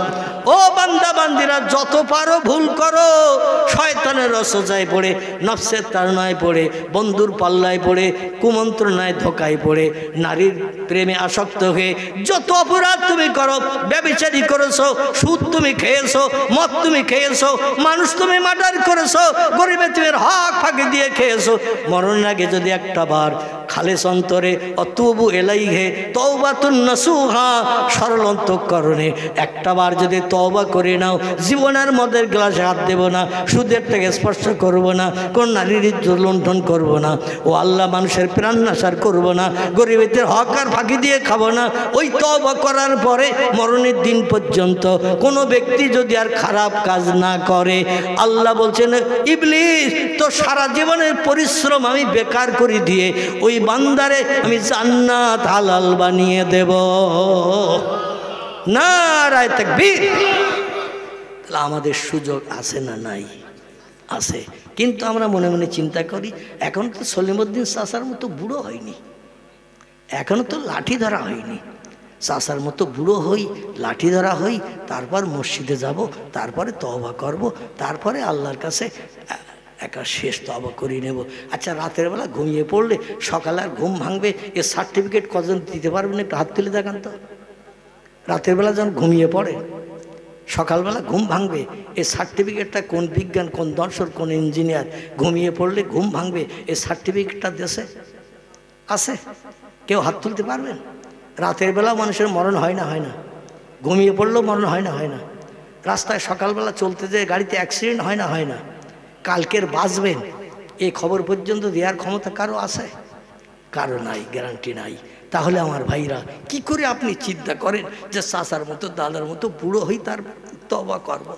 ও বান্দা বান্দিরা, যত পারো ভুল করো, শয়তানের রসজায় পড়ে, নফসের তাড়নায় পড়ে, বন্ধুর পাল্লায় পড়ে, কুমন্ত্রণায় ধোকায় পড়ে, নারীর প্রেমে আসক্ত হয়ে যত অপরাধ তুমি করো, ব্যভিচারী করেছো, সুদ তুমি খেয়েছো, মদ তুমি খেয়েছো, মানুষ তুমি মার্ডার করেছো, গরিব এতিমের হক ফাঁকি দিয়ে খেয়েছো, মরণের আগে যদি একটা বার খালেস অন্তরে অতুবু ইলাইহি তাওবাতুন নাসুহা, সরল অন্তঃকরণে একটা বার যদি তওবা করে নাও, জীবনের মদের গ্লাসে হাত দেব না, সুদের টাকা স্পর্শ করব না, কোন নারীর ইজ্জত লুণ্ঠন করব না, ও আল্লাহ মানুষের প্রাণ নাশ আর করব না, গরিবের হক আর ফাঁকি দিয়ে খাবো না। ওই তওবা করার পরে মরণের দিন পর্যন্ত কোনো ব্যক্তি যদি আর খারাপ কাজ না করে, আল্লাহ বলছেন ইবলিস তো সারা জীবনের পরিশ্রম আমি বেকার করে দিয়ে ওই বান্দারে আমি জান্নাত হালাল বানিয়ে দেব। নারায়ে তাকবীর। তাহলে আমাদের সুযোগ আছে না নাই? আছে। কিন্তু আমরা মনে মনে চিন্তা করি, এখন তো সলিমউদ্দিন চাচার মতো বুড়ো হয়নি, এখনো তো লাঠি ধরা হয়নি, চাচার মতো বুড়ো হই, লাঠি ধরা হই, তারপর মসজিদে যাব, তারপরে তওবা করব, তারপরে আল্লাহর কাছে একা শেষ তওবা করে নেব। আচ্ছা, রাতের বেলা ঘুমিয়ে পড়লে সকালে আর ঘুম ভাঙবে, এর সার্টিফিকেট কজন দিতে পারবেন? একটু হাত তুলে দেখান তো। রাতের বেলা যখন ঘুমিয়ে পড়ে সকালবেলা ঘুম ভাঙবে, এই সার্টিফিকেটটা কোন বিজ্ঞান, কোন দর্শন, কোন ইঞ্জিনিয়ার ঘুমিয়ে পড়লে ঘুম ভাঙবে, এই সার্টিফিকেটটা দেশে আছে? কেউ হাত তুলতে পারবেন? রাতের বেলা মানুষের মরণ হয় না? হয় না? ঘুমিয়ে পড়লেও মরণ হয় না? হয় না? রাস্তায় সকালবেলা চলতে যেয়ে গাড়িতে অ্যাক্সিডেন্ট হয় না? হয় না? কালকের বাঁচবেন এই খবর পর্যন্ত দেওয়ার ক্ষমতা কারো আছে? কারো নাই, গ্যারান্টি নাই। তাহলে আমার ভাইরা, কি করে আপনি চিন্তা করেন যে চাচার মতো দাদার মতো বুড়ো হই তার তওবা করব?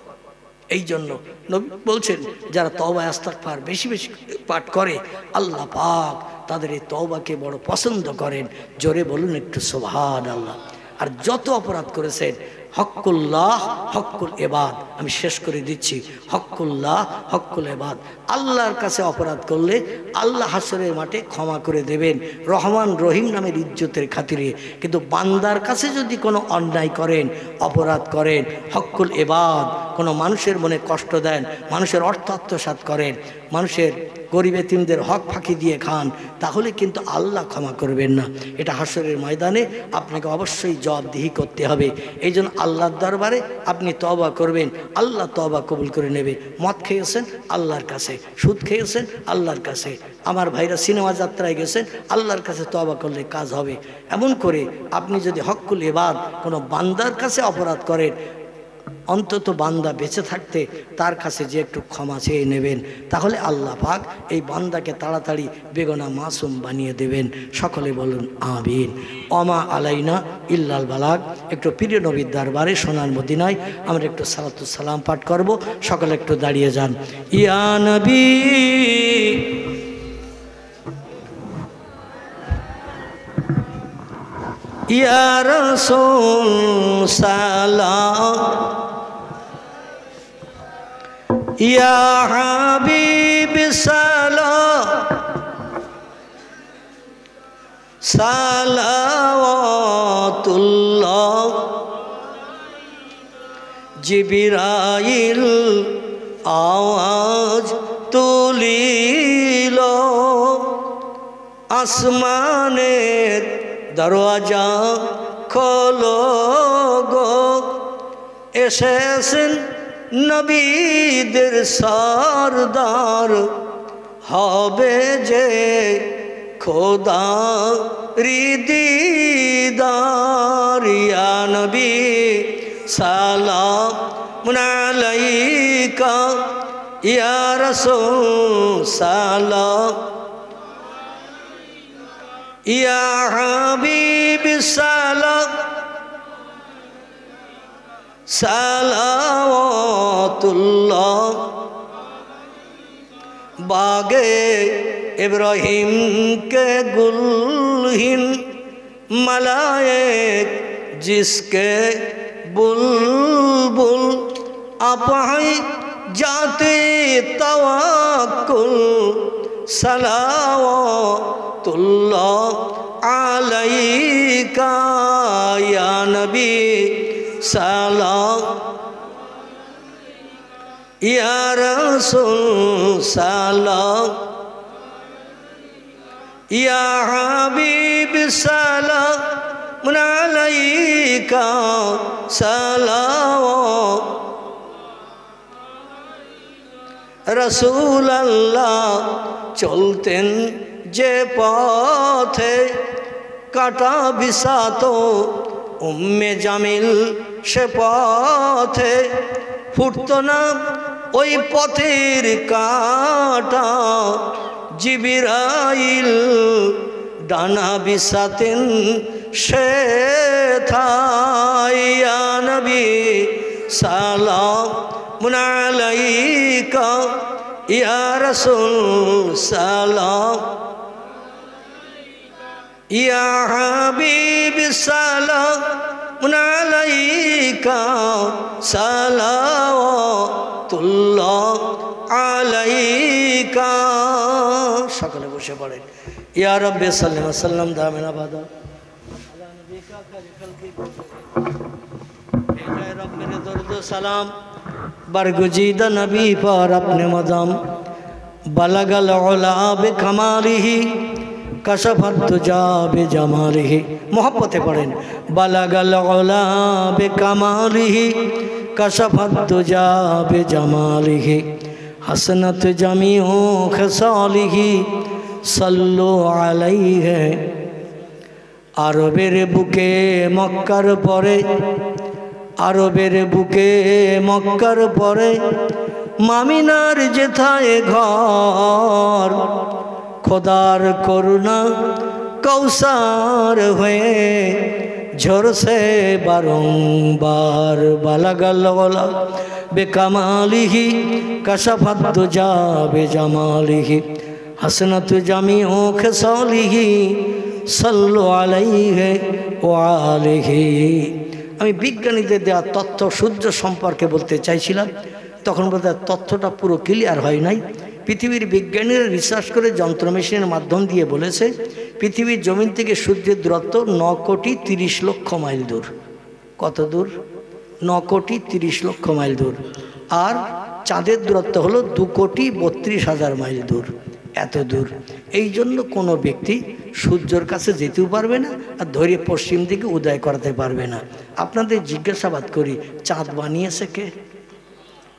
এই জন্য নবী বলছেন, যারা তওবা ইস্তিগফার বেশি বেশি পাঠ করে আল্লাহ পাক তাদের এই তওবাকে বড় পছন্দ করেন। জোরে বলুন একটু সুবহানাল্লাহ। আর যত অপরাধ করেছেন, হক্কুল্লাহ হক্কুল ইবাদ, আমি শেষ করে দিচ্ছি, হক্কুল্লাহ হক্কুল ইবাদ, আল্লাহর কাছে অপরাধ করলে আল্লাহ হাসরের মাঠে ক্ষমা করে দেবেন রহমান রহিম নামের ইজ্জতের খাতিরে। কিন্তু বান্দার কাছে যদি কোনো অন্যায় করেন, অপরাধ করেন, হক্কুল ইবাদ, কোনো মানুষের মনে কষ্ট দেন, মানুষের অর্থ আত্মসাৎ করেন, মানুষের গরিব এতিমদের হক ফাঁকি দিয়ে খান, তাহলে কিন্তু আল্লাহ ক্ষমা করবেন না। এটা হাসরের ময়দানে আপনাকে অবশ্যই জবাবদিহি করতে হবে। এই জন্য আল্লাহর দরবারে আপনি তওবা করবেন, আল্লাহ তওবা কবুল করে নেবে। মদ খেয়েছেন আল্লাহর কাছে, সুদ খেয়েছেন আল্লাহর কাছে, আমার ভাইরা সিনেমা যাত্রায় গেছেন আল্লাহর কাছে তওবা করলে কাজ হবে। এমন করে আপনি যদি হক্কুল ইবাদ কোনো বান্দার কাছে অপরাধ করেন, অন্তত বান্দা বেঁচে থাকতে তার কাছে যে একটু ক্ষমা চেয়ে নেবেন, তাহলে আল্লাহ পাক এই বান্দাকে তাড়াতাড়ি বেগুনা মাসুম বানিয়ে দেবেন। সকলে বলুন আমিন। ওমা আলাইনা ইল্লাল বালাগ। একটু প্রিয় নবীর দরবারে সোনার মদিনায় আমরা একটু সালাতুস সালাম পাঠ করব। সকলে একটু দাঁড়িয়ে যান। ইয়া নবী ইয়া রাসূল সালাম, ইয়া হাবিব সালাম, সালাওয়াতুল্লাহ। জিবরাইল আওয়াজ তুলিল, আসমানের দরওয়াজা খোলো গো, এসেছেন নবীদের সরদার, হবে যে খোদা দিদার। ইয়া নবী সালামুন আলাইকা, ইয়া রাসূল সালাম, ইয়া হাবিব সালাম, সালাওয়াতুল্লাহ। बागे इब्राहिम के गुलहिन मलाएक जिसके बुलबुल अपाई जाते तवक्कुल सलावतुल्लाह अलैका या नबी सलाम या रसूल सलाम या हबीब सलाम अलैका सलाम रसूल अल्लाह चलतें जे पथे काटा बिसातो उम्मे जामिल से पथे फुटतो ना ओई पथेर काटा जिब्राइल डाना बिसातें से था या नबी सलाम अलैका या रसूल सलाम या हबीब सलाम अलैका सलावतुल्लाह अलैका। সকলে বসে পড়েন। ইয়া রব্বি সাল্লি ওয়া সাল্লাম দামিনা বাদা আলা নবিকা খালিকাল কি এ জয় রব মেরে দরুদ সালাম बरगुजीदा नबी पर अपने मदाम बलगल उला बिकमालिही कशफत तुजा बिजमालिही। मोहब्बते पढ़ें बलगल उला बिकमालिही कशफत दुजा बिजमालिही हसनत जमीउ खसालिही सल्लु अलैहि। আরবের বুকে মক্কার পরে, আরবের বুকে মক্কার পরে মামিনার যেথায় ঘর, খোদার করুণা কৌসার হয়ে ঝরছে বারংবার। বালাগাল বেকামালিহি কাশাফাত দুজা বেজামালিহি হাসনাত জামিউ খেসালিহি সাল্লু আলাইহি ওয়া আলিহি। আমি বিজ্ঞানীদের দেওয়া তথ্য সূর্য সম্পর্কে বলতে চাইছিলাম, তখন বলতে তথ্যটা পুরো ক্লিয়ার হয় নাই। পৃথিবীর বিজ্ঞানীরা রিসার্চ করে যন্ত্র মেশিনের মাধ্যম দিয়ে বলেছে পৃথিবীর জমিন থেকে সূর্যের দূরত্ব 9,30,00,000 মাইল দূর। কত দূর? 9,30,00,000 মাইল দূর। আর চাঁদের দূরত্ব হলো 2,32,000 মাইল দূর। এত দূর। এই জন্য কোনো ব্যক্তি সূর্যের কাছে যেতেও পারবে না আর ধরে পশ্চিম দিকে উদয় করাতে পারবে না। আপনাদের জিজ্ঞাসাবাদ করি, চাঁদ বানিয়েছে কে?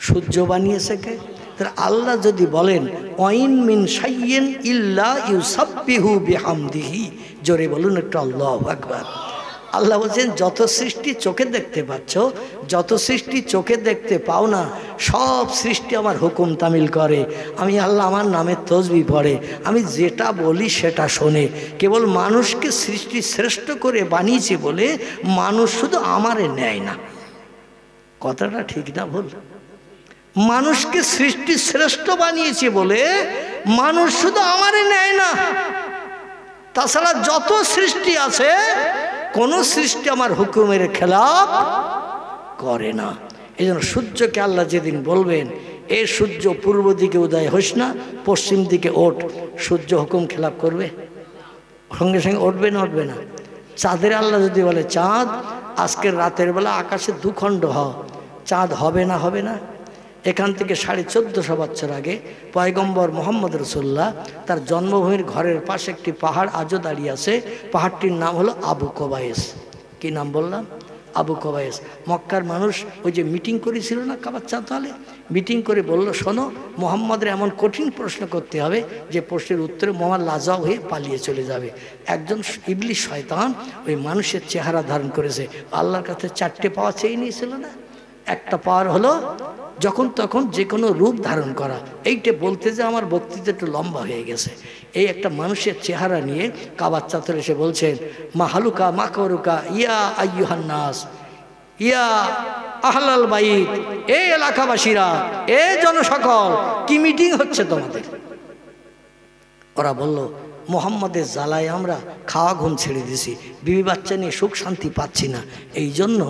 সূর্য বানিয়েছে কে? তাহলে আল্লাহ যদি বলেন ওয়াইন মিন শাইইন ইল্লা ইউসাব্বিহু বিহামদিহি, জোরে বলুন একটু আল্লাহু আকবার। আল্লাহ বলছেন যত সৃষ্টি চোখে দেখতে পাচ্ছ, যত সৃষ্টি চোখে দেখতে পাও না, সব সৃষ্টি আমার হুকুম তামিল করে। আমি আল্লাহ আমার নামে তসবিহ পড়ে, আমি যেটা বলি সেটা শোনে। কেবল মানুষকে সৃষ্টি শ্রেষ্ঠ করে বানিয়েছি বলে মানুষ শুধু আমারে নেয় না। কথাটা ঠিক না ভুল? মানুষকে সৃষ্টি শ্রেষ্ঠ বানিয়েছে বলে মানুষ শুধু আমারে নেয় না, তাছাড়া যত সৃষ্টি আছে কোন সৃষ্টি আমার হুকুমের খেলাপ করে না। এই জন্য সূর্যকে আল্লাহ যেদিন বলবেন এ সূর্য পূর্ব দিকে উদয় হোস না, পশ্চিম দিকে ওঠ, সূর্য হুকুম খেলাপ করবে? সঙ্গে সঙ্গে উঠবে না? উঠবে না। চাঁদের আল্লাহ যদি বলে চাঁদ আজকের রাতের বেলা আকাশে দুখণ্ড হও, চাঁদ হবে না? হবে না। এখান থেকে 1450 বছর আগে পয়গম্বর মোহাম্মদ রসুল্লাহ তার জন্মভূমির ঘরের পাশে একটি পাহাড় আজও দাঁড়িয়ে আছে। পাহাড়টির নাম হলো আবু কবায়েস। কি নাম বললাম? আবু কবায়েস। মক্কার মানুষ ওই যে মিটিং করেছিল না কাবার চাঁদে, মিটিং করে বলল শোনো, মোহাম্মদের এমন কঠিন প্রশ্ন করতে হবে যে প্রশ্নের উত্তরে মোহাম্মদ লাজবাব হয়ে পালিয়ে চলে যাবে। একজন ইবলিস শয়তান ওই মানুষের চেহারা ধারণ করেছে। আল্লাহর কাছে 4টে পাওয়া চেয়ে নিয়েছিল না? একটা পাওয়ার হলো যখন তখন যে কোনো রূপ ধারণ করা। এইটা বলতে যে আমার বক্তৃতা একটু লম্বা হয়ে গেছে। এই একটা মানুষের চেহারা নিয়ে কাবার চাতরে এসে বলছেন মাহালুকা মাকরুকা ইয়া আইয়ুহান নাস ইয়া আহলাল বাইত, এ এলাকাবাসীরা, এ জনসকল, কি মিটিং হচ্ছে তোমাদের? ওরা বলল মোহাম্মদের জ্বালায় আমরা খাওয়া ঘুম ছেড়ে দিছি, বিবি বাচ্চা নিয়ে সুখ শান্তি পাচ্ছি না, এই জন্য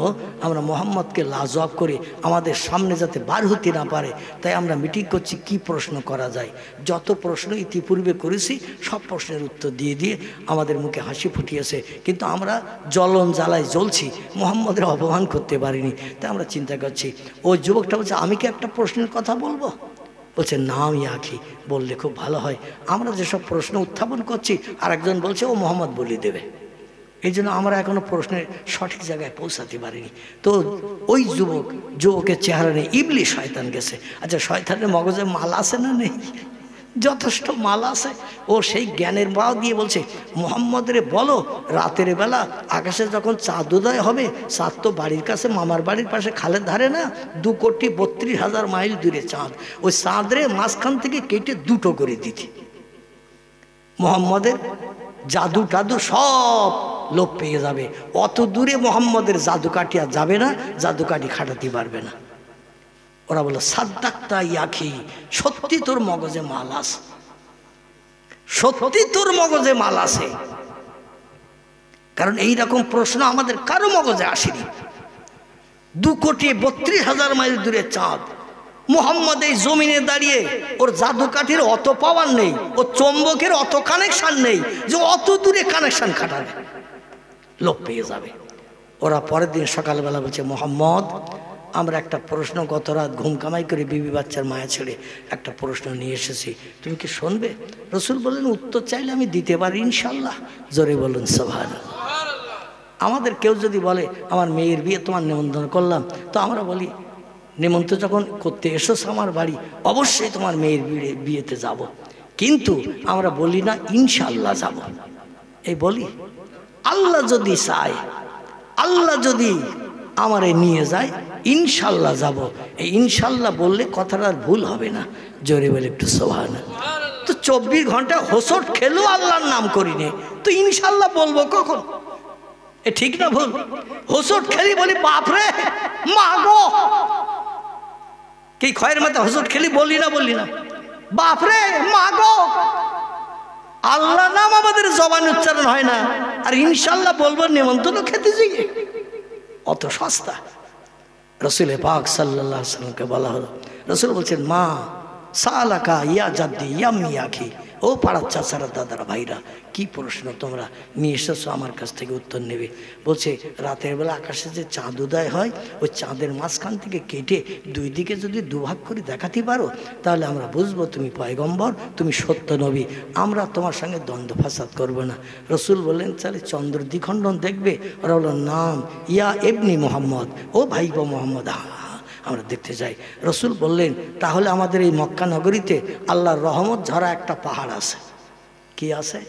আমরা মোহাম্মদকে লাজবাব করে আমাদের সামনে যাতে বার হতে না পারে তাই আমরা মিটিং করছি কি প্রশ্ন করা যায়। যত প্রশ্ন ইতিপূর্বে করেছি সব প্রশ্নের উত্তর দিয়ে দিয়ে আমাদের মুখে হাসি ফুটিয়েছে, কিন্তু আমরা জ্বলন জ্বালায় জ্বলছি, মোহাম্মদের অপমান করতে পারিনি। তাই আমরা চিন্তা করছি। ওই যুবকটা বলছে আমি কি একটা প্রশ্নের কথা বলবো? বলছে না আমি আঁকি, বললে খুব ভালো হয়। আমরা যেসব প্রশ্ন উত্থাপন করছি আর একজন বলছে ও মোহাম্মদ বলে দেবে, এই জন্য আমরা এখনো প্রশ্নের সঠিক জায়গায় পৌঁছাতে পারিনি। তো ওই যুবকের চেহারা নেই, ইবলিস শয়তান গেছে। আচ্ছা শয়তানের মগজে মাল আছে না নেই? যথেষ্ট মাল আছে। ও সেই জ্ঞানের বাও দিয়ে বলছে মোহাম্মদরে বলো রাতের বেলা আকাশে যখন চাঁদ উদয় হবে, চাঁদ তো বাড়ির কাছে মামার বাড়ির পাশে খালের ধারে না, 2,32,000 মাইল দূরে চাঁদ, ওই চাঁদরে মাঝখান থেকে কেটে দুটো করে দিতি। মোহাম্মদের জাদু টাদু সব লোপ পেয়ে যাবে। অত দূরে মোহাম্মদের জাদু কাঠি আর যাবে না, জাদু কাঠি খাটাতে পারবে না। ওরা বলল সাদ্দাক্তা ইয়াখি, সত্যি তোর মগজে মাল আছে, সত্যি তোর মগজে মাল আছে। কারণ এই রকম প্রশ্ন আমাদের কারো মগজে আসেনি। 2,32,000 মাইল দূরে চাঁদ, মোহাম্মদ এই জমিনে দাঁড়িয়ে ওর জাদু কাঠির অত পাওয়ার নেই, ওর চৌম্বকের অত কানেকশন নেই যে অত দূরে কানেকশন খাটাবে, লোপ পেয়ে যাবে। ওরা পরের দিন সকালবেলা বলছে মোহাম্মদ আমরা একটা প্রশ্ন গত রাত ঘুম কামাই করে বিবি বাচ্চার মায়া ছেড়ে একটা প্রশ্ন নিয়ে এসেছি, তুমি কি শুনবে? রসুল বললেন উত্তর চাইলে আমি দিতে পারি ইনশাল্লাহ। জোরে বলুন সুবহানাল্লাহ। আমাদের কেউ যদি বলে আমার মেয়ের বিয়ে তোমার নিমন্ত্রণ করলাম, তো আমরা বলি নেমন্তন্ন যখন করতে এসেছো আমার বাড়ি, অবশ্যই তোমার মেয়ের বিয়েতে যাব, কিন্তু আমরা বলি না ইনশাল্লাহ যাব, এই বলি। আল্লাহ যদি চায়, আল্লাহ যদি আমারে নিয়ে যায়, ইনশাল্লাহ যাব। এই ইনশাল্লাহ বললে কথাটা আর ভুল হবে না। জোরে বলে একটু সুবহানাল্লাহ। তো 24 ঘন্টা হোঁচট খেলেও আল্লাহর নাম করি নে, তো ইনশাল্লাহ বলবো কখন? এ ঠিক না ভুল? হোঁচট খেলি বলি বাপরে মা গো, কি খয়ের মাথা হোঁচট খেলি বলি না, বললি না বাপরে মা গো। আল্লাহ নাম আমাদের জবান উচ্চারণ হয় না, আর ইনশাল্লাহ বলবো নেমন্তন্ন খেতে যাইয়ে, অত সস্তা। রসুল পাক সাল্লাল্লাহু আলাইহি ওয়াসাল্লামকে বলা হলো, রসুল বলছেন মা সালাকা ইয়া জাদ্দি ইয়াম্মি আখি, ও পাড়ার চাচারা দাদারা ভাইরা, কি প্রশ্ন তোমরা নিয়ে এসেছো আমার কাছ থেকে উত্তর নেবে। বলছে রাতের বেলা আকাশে যে চাঁদ উদয় হয়, ওই চাঁদের মাঝখান থেকে কেটে দুই দিকে যদি দুভাগ করে দেখাতে পারো, তাহলে আমরা বুঝবো তুমি পয়গম্বর, তুমি সত্য নবী, আমরা তোমার সঙ্গে দ্বন্দ্ব ফাসাদ করবো না। রসুল বললেন তাহলে চন্দ্র দ্বিখণ্ডন দেখবে? ওরা বলল নাম ইয়া ইবনি মোহাম্মদ, ও ভাইপো মোহাম্মদ, আমরা দেখতে যাই। রসুল বললেন তাহলে আমাদের এই মক্কা নগরীতে আল্লাহর রহমত ঝরা একটা পাহাড় আছে। কি আছে?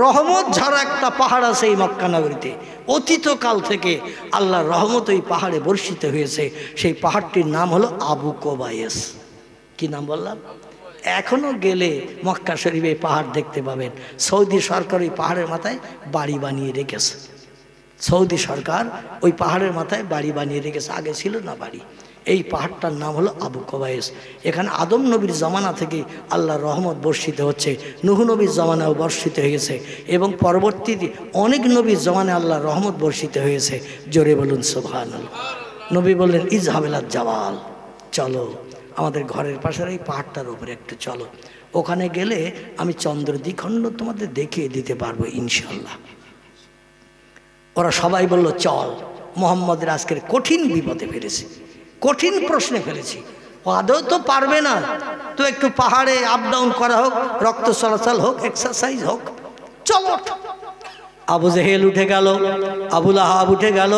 রহমত ঝরা একটা পাহাড় আছে এই মক্কা নগরীতে। অতীতকাল থেকে আল্লাহর রহমত ওই পাহাড়ে বর্ষিত হয়েছে। সেই পাহাড়টির নাম হলো আবু কোবায়েস। কি নাম বললাম? এখনো গেলে মক্কা শরীফে পাহাড় দেখতে পাবেন। সৌদি সরকার ওই পাহাড়ের মাথায় বাড়ি বানিয়ে রেখেছে। সৌদি সরকার ওই পাহাড়ের মাথায় বাড়ি বানিয়ে রেখেছে, আগে ছিল না বাড়ি। এই পাহাড়টার নাম হলো আবু কোবায়েস। এখানে আদম নবীর জমানা থেকে আল্লাহর রহমত বর্ষিত হচ্ছে, নূহ নবীর জমানাও বর্ষিত হয়েছে, এবং পরবর্তীতে অনেক নবীর জমানায় আল্লাহর রহমত বর্ষিত হয়েছে। জোরে বলুন সুবহানাল্লাহ। নবী বললেন ইজহাবিলাত জাওয়াল, চলো আমাদের ঘরের পাশের এই পাহাড়টার উপরে একটু চলো, ওখানে গেলে আমি চন্দ্র দ্বিখণ্ড তোমাদের দেখিয়ে দিতে পারবো ইনশাল্লাহ। ওরা সবাই বলল চল। মোহাম্মদের আজকের কঠিন বিপদে ফেলেছি, কঠিন প্রশ্নে ফেলেছি, ও আদৌ তো পারবে না, তো একটু পাহাড়ে আপ ডাউন করা হোক, রক্ত চলাচল হোক, এক্সারসাইজ হোক, চলো। আবু জেহেল উঠে গেল, আবু লাহাব উঠে গেল,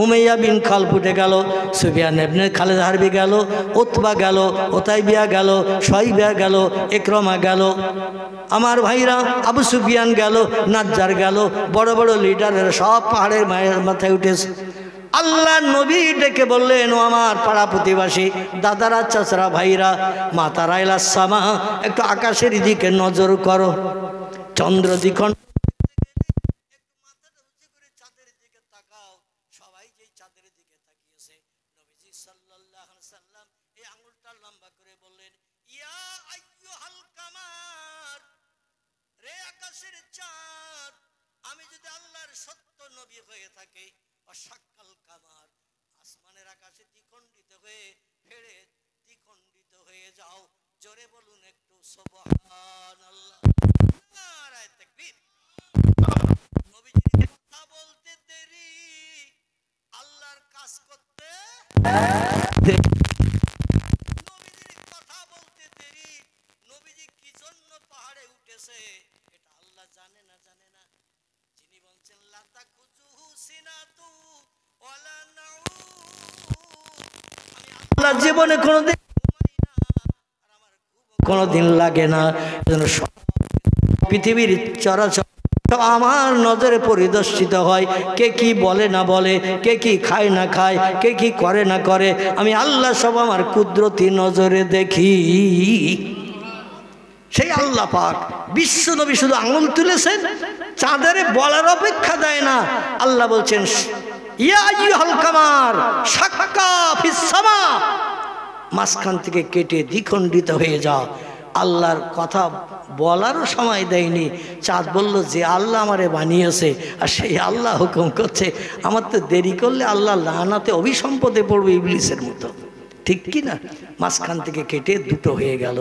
উমাইয়া বিন খালফ উঠে গেল, সুফিয়ান ইবনে খালিদ হারবি গেল, উতবা গেল, ওতাইবিয়া গেল, শাইবা গেল, ইকরামা গেল, আমার ভাইরা আবু সুফিয়ান গেল, নাজ্জার গেল, বড় বড় লিডারেরা সব পাহাড়ের মাথায় উঠেছে। আল্লাহ নবী ডেকে বললেন, ও আমার পাড়া প্রতিবাসী দাদারা চাচারা ভাইরা, মাতারা ইলাস সামা, একটু আকাশের দিকে নজর করো। চন্দ্র দ্বিখণ্ড আমি যদি আল্লাহর সত্য নবী হয়ে থাকি, অসাক্কাল কামার, আসমানের আকাশে দ্বিখণ্ডিত হয়ে ফেরে দ্বিখণ্ডিত হয়ে যাও। জোরে বলুন একটু সুবহানাল্লাহ। নারায়ে তাকবীর। নবীজির কথা বলতে দেরি, আল্লাহর কাজ করতে নবীজির কথা বলতে দেরি। নবীজি কি জন্য পাহাড়ে উঠেছে এটা আল্লাহ জানে না, জানে না। যিনি বলছেন লা তাকুজুহু সিনাতু ওয়ালা নাউদ, আমি আল্লাহ জীবনে কোনোদিন ঘুমাই না, আর আমার ঘুম কোনোদিন লাগে না। পৃথিবীর চরাচর আমার নজরে পরিদর্শিত হয়, কে কি বলে না বলে, কে কি খায় না খায়, কে কি করে না করে, আমি আল্লাহ সব আমার কুদরতি নজরে দেখি। সেই আল্লাহ পাক বিশ্ব নবী শুধু আঙুল তুলেছেন, চাঁদের বলার অপেক্ষা দেয় না। আল্লাহ বলছেন ইয়া আইয়ুহাল কামার শাক্কা ফিস সামা, মাঝখান থেকে কেটে দ্বিখণ্ডিত হয়ে যাও। আল্লাহর কথা বলারও সময় দেয়নি। চাঁদ বলল যে আল্লাহ আমারে বানিয়েছে, আর সেই আল্লাহ হুকুম করছে, আমার তো দেরি করলে আল্লাহ লানাতে অভিসম্পদে পড়বে ইবলিসের মতো, ঠিক কি না? মাঝখান থেকে কেটে দুটো হয়ে গেল।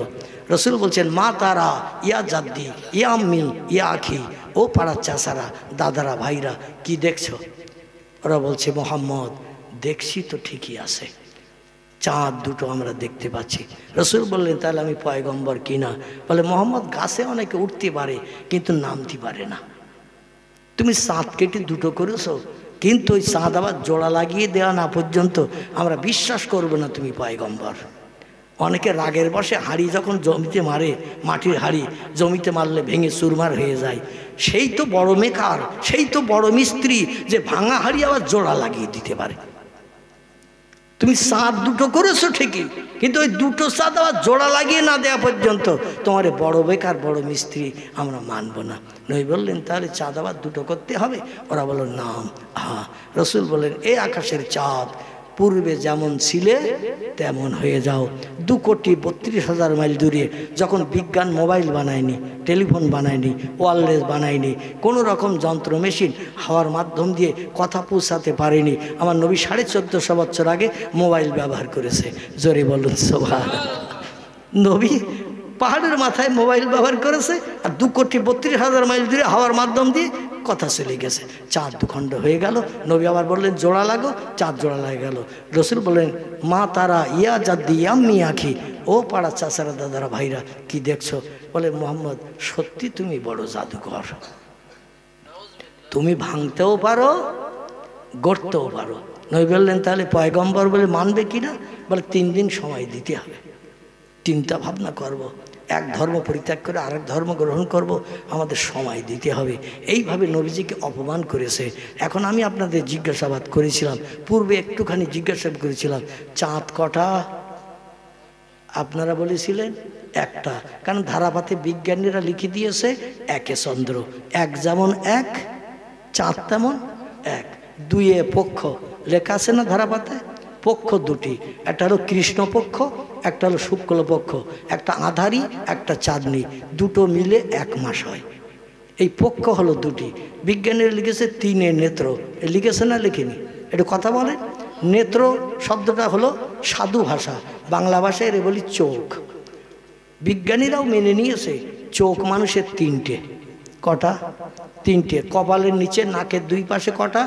রসুল বলছেন মা তারা ইয়া জাদ্দি ইয়া আম্মি ইয়া আখি, ও পাড়ার চাচারা দাদারা ভাইরা, কি দেখছো? ওরা বলছে মোহাম্মদ দেখছি তো ঠিকই আছে, চাঁদ দুটো আমরা দেখতে পাচ্ছি। রসুল বললেন তাহলে আমি পয়গম্বর কিনা? বলে মোহাম্মদ গাছে অনেকে উঠতে পারে কিন্তু নামতে পারে না। তুমি চাঁদ কেটে দুটো করেছো, কিন্তু ওই চাঁদ আবার জোড়া লাগিয়ে দেওয়া না পর্যন্ত আমরা বিশ্বাস করব না তুমি পয়গম্বর। অনেকে রাগের বশে হাঁড়ি যখন জমিতে মারে, মাটির হাঁড়ি জমিতে মারলে ভেঙে চুরমার হয়ে যায়, সেই তো বড় মেকার, সেই তো বড় মিস্ত্রি যে ভাঙা হাঁড়ি আবার জোড়া লাগিয়ে দিতে পারে। তুমি চাঁদ দুটো করেছো ঠিকই, কিন্তু ওই দুটো চাঁদ আবার জোড়া লাগিয়ে না দেওয়া পর্যন্ত তোমার বড় বেকার বড় মিস্ত্রি আমরা মানব না। নবী বললেন তাহলে চাঁদ আবার দুটো করতে হবে? ওরা বলল নাম। হ্যাঁ। রসুল বললেন এই আকাশের চাঁদ পূর্বে যেমন ছিলে তেমন হয়ে যাও। 2,32,000 মাইল দূরে যখন বিজ্ঞান মোবাইল বানায়নি, টেলিফোন বানায়নি, ওয়্যারলেস বানায়নি, কোনো রকম যন্ত্র মেশিন হাওয়ার মাধ্যম দিয়ে কথা পৌঁছাতে পারেনি, আমার নবী 1450 বছর আগে মোবাইল ব্যবহার করেছে। জোরে বলুন সুবহানাল্লাহ। নবী পাহাড়ের মাথায় মোবাইল ব্যবহার করেছে, আর 2,32,000 মাইল দূরে হাওয়ার মাধ্যম দিয়ে কথা চলে গেছে। চাঁদ দুখণ্ড হয়ে গেল। নবী আবার বললেন জোড়া লাগো, চাঁদ জোড়া লাগে গেল। রসুল বললেন মা তারা ইয়া জাদ্দি আম্মি আখি, ও পাড়া চাচারা দাদারা ভাইরা কি দেখছো? বলে মোহাম্মদ সত্যি তুমি বড় জাদুকর, তুমি ভাঙতেও পারো গড়তেও পারো। নবী বললেন তাহলে পয়গম্বর বলে মানবে কিনা? বলে 3 দিন সময় দিতে হবে, চিন্তা ভাবনা করব, এক ধর্ম পরিত্যাগ করে আরেক ধর্ম গ্রহণ করব, আমাদের সময় দিতে হবে। এইভাবে নবীজিকে অপমান করেছে। এখন আমি আপনাদের জিজ্ঞাসাবাদ করেছিলাম, পূর্বে একটুখানি জিজ্ঞাসা করেছিলাম চাঁদ কটা? আপনারা বলেছিলেন একটা, কারণ ধারাপাতে বিজ্ঞানীরা লিখে দিয়েছে একে চন্দ্র, এক যেমন এক, চাঁদ তেমন এক। 2 পক্ষ লেখা আছে না ধারাপাতে? পক্ষ দুটি, একটা হলো কৃষ্ণপক্ষ, একটা হলো শুক্লপক্ষ, একটা আধারি একটা চাঁদনি, দুটো মিলে 1 মাস হয়। এই পক্ষ হলো দুটি। বিজ্ঞানীরা লিখেছে 3 নেত্র, লিখেছে না লিখেনি? একটু কথা বলেন। নেত্র শব্দটা হলো সাধু ভাষা, বাংলা ভাষায় এর বলি চোখ। বিজ্ঞানীরাও মেনে নিয়েছে চোখ মানুষের 3টে। কটা? 3টে। কপালের নিচে নাকের 2 পাশে কটা?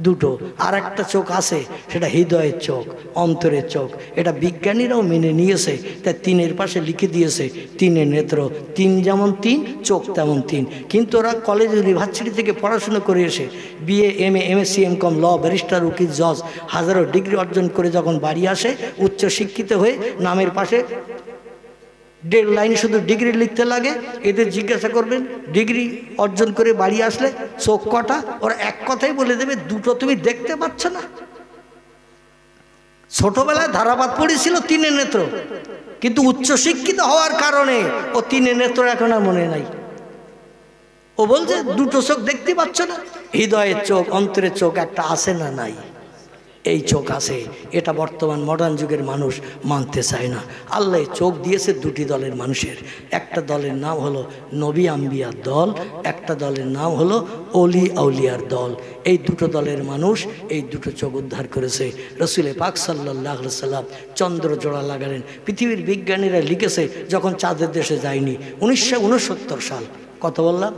2টো। আর একটা চোখ আছে, সেটা হৃদয়ের চোখ, অন্তরের চোখ। এটা বিজ্ঞানীরাও মেনে নিয়েছে, তাই 3-এর পাশে লিখে দিয়েছে 3 নেত্র। 3 যেমন 3, চোখ তেমন 3। কিন্তু ওরা কলেজ ইউনিভার্সিটি থেকে পড়াশোনা করে এসে BA MA MSc MCom ল ব্যারিস্টার উকিল জজ হাজারো ডিগ্রি অর্জন করে যখন বাড়ি আসে, উচ্চ শিক্ষিত হয়ে নামের পাশে 1.5 লাইন শুধু ডিগ্রি লিখতে লাগে। এদের জিজ্ঞাসা করবেন ডিগ্রি অর্জন করে বাড়ি আসলে চোখ কটা? ওরা এক কথাই বলে দেবে 2টো তুমি দেখতে পাচ্ছ না। ছোটবেলায় ধারাপাত পড়েছিল 3 নেত্র, কিন্তু উচ্চশিক্ষিত হওয়ার কারণে ও 3 নেত্র এখন আর মনে নাই। ও বলছে 2টো চোখ দেখতে পাচ্ছ না। হৃদয়ের চোখ, অন্তরের চোখ একটা আছে না নাই? এই চোখ আছে। এটা বর্তমান মডার্ন যুগের মানুষ মানতে চায় না। আল্লাহ চোখ দিয়েছে 2টি দলের মানুষের। একটা দলের নাম হলো নবী আম্বিয়ার দল, একটা দলের নাম হলো অলি আউলিয়ার দল। এই 2টো দলের মানুষ এই 2টো চোখ উদ্ধার করেছে। রসুল পাক সাল্লাল্লাহু আলাইহি সাল্লাম চন্দ্র জোড়া লাগালেন। পৃথিবীর বিজ্ঞানীরা লিখেছে যখন চাঁদের দেশে যায়নি 1969 সাল। কত বললাম?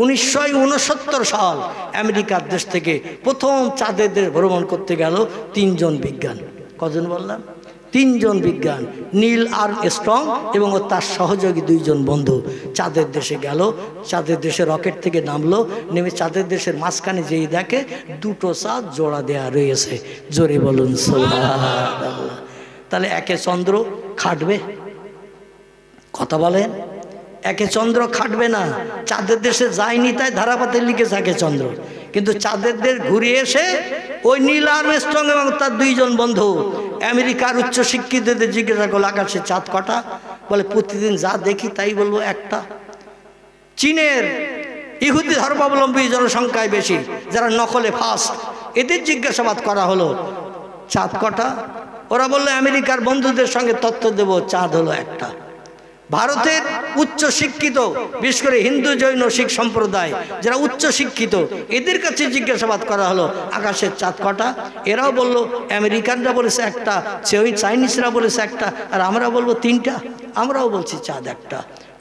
1969 সাল আমেরিকার দেশ থেকে প্রথম চাঁদের দেশ ভ্রমণ করতে গেল 3 জন বিজ্ঞান। কজন বললাম? 3 জন বিজ্ঞান, নীল আর্মস্ট্রং এবং তার সহযোগী 2 জন বন্ধু চাঁদের দেশে গেল। চাঁদের দেশে রকেট থেকে নামলো, নেমে চাঁদের দেশের মাঝখানে যেই দেখে 2টো চাঁদ জোড়া দেয়া রয়েছে। জোরে বলুন সুবহানাল্লাহ। তাহলে একে চন্দ্র খাটবে? কথা বলেন। একে চন্দ্র খাটবে না। চাঁদের দেশে যায়নি তাই ধারাপাতে লিখে থাকে চন্দ্র, কিন্তু চাঁদের দেশ ঘুরে এসে ওই নীল আর্মস্ট্রং এবং তার 2 জন বন্ধু আমেরিকার উচ্চশিক্ষিতদের জিজ্ঞাসা করল আকাশে চাঁদ কটা? বলে প্রতিদিন যা দেখি তাই বলবো একটা। চীনের ইহুদি ধর্মাবলম্বী জনসংখ্যায় বেশি, যারা নকলে ফার্স্ট, এদের জিজ্ঞাসাবাদ করা হলো চাঁদ কটা? ওরা বললো আমেরিকার বন্ধুদের সঙ্গে তথ্য দেব, চাঁদ হলো একটা। ভারতের উচ্চ শিক্ষিত, বিশেষ করে হিন্দু জৈন শিখ সম্প্রদায় যারা উচ্চ শিক্ষিত, এদের কাছে জিজ্ঞাসাবাদ করা হলো আকাশের চাঁদ কটা? এরাও বলল, আমেরিকানরা বলেছে একটা, চাইনিজরা বলেছে একটা, আর আমরা বলবো 3টা। আমরাও বলছি চাঁদ একটা।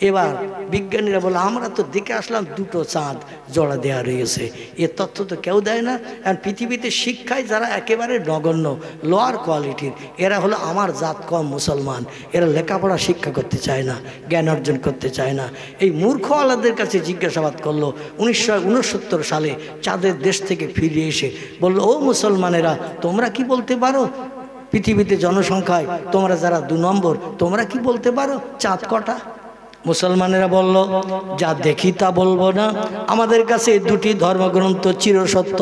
এবার বিজ্ঞানীরা বলে আমরা তো দেখে আসলাম দুটো চাঁদ জোড়া দেওয়া রয়েছে, এ তথ্য তো কেউ দেয় না। আর পৃথিবীতে শিক্ষায় যারা একেবারে নগণ্য লোয়ার কোয়ালিটির, এরা হলো আমার জাত কম মুসলমান, এরা লেখাপড়া শিক্ষা করতে চায় না, জ্ঞান অর্জন করতে চায় না। এই মূর্খওয়ালাদের কাছে জিজ্ঞাসাবাদ করলো 1969 সালে চাঁদের দেশ থেকে ফিরে এসে বলল, ও মুসলমানেরা তোমরা কি বলতে পারো পৃথিবীতে জনসংখ্যায় তোমরা যারা 2 নম্বর, তোমরা কি বলতে পারো চাঁদ কটা? মুসলমানেরা বলল, যা দেখি তা বলবো না, আমাদের কাছে দুটি ধর্মগ্রন্থ চিরসত্য,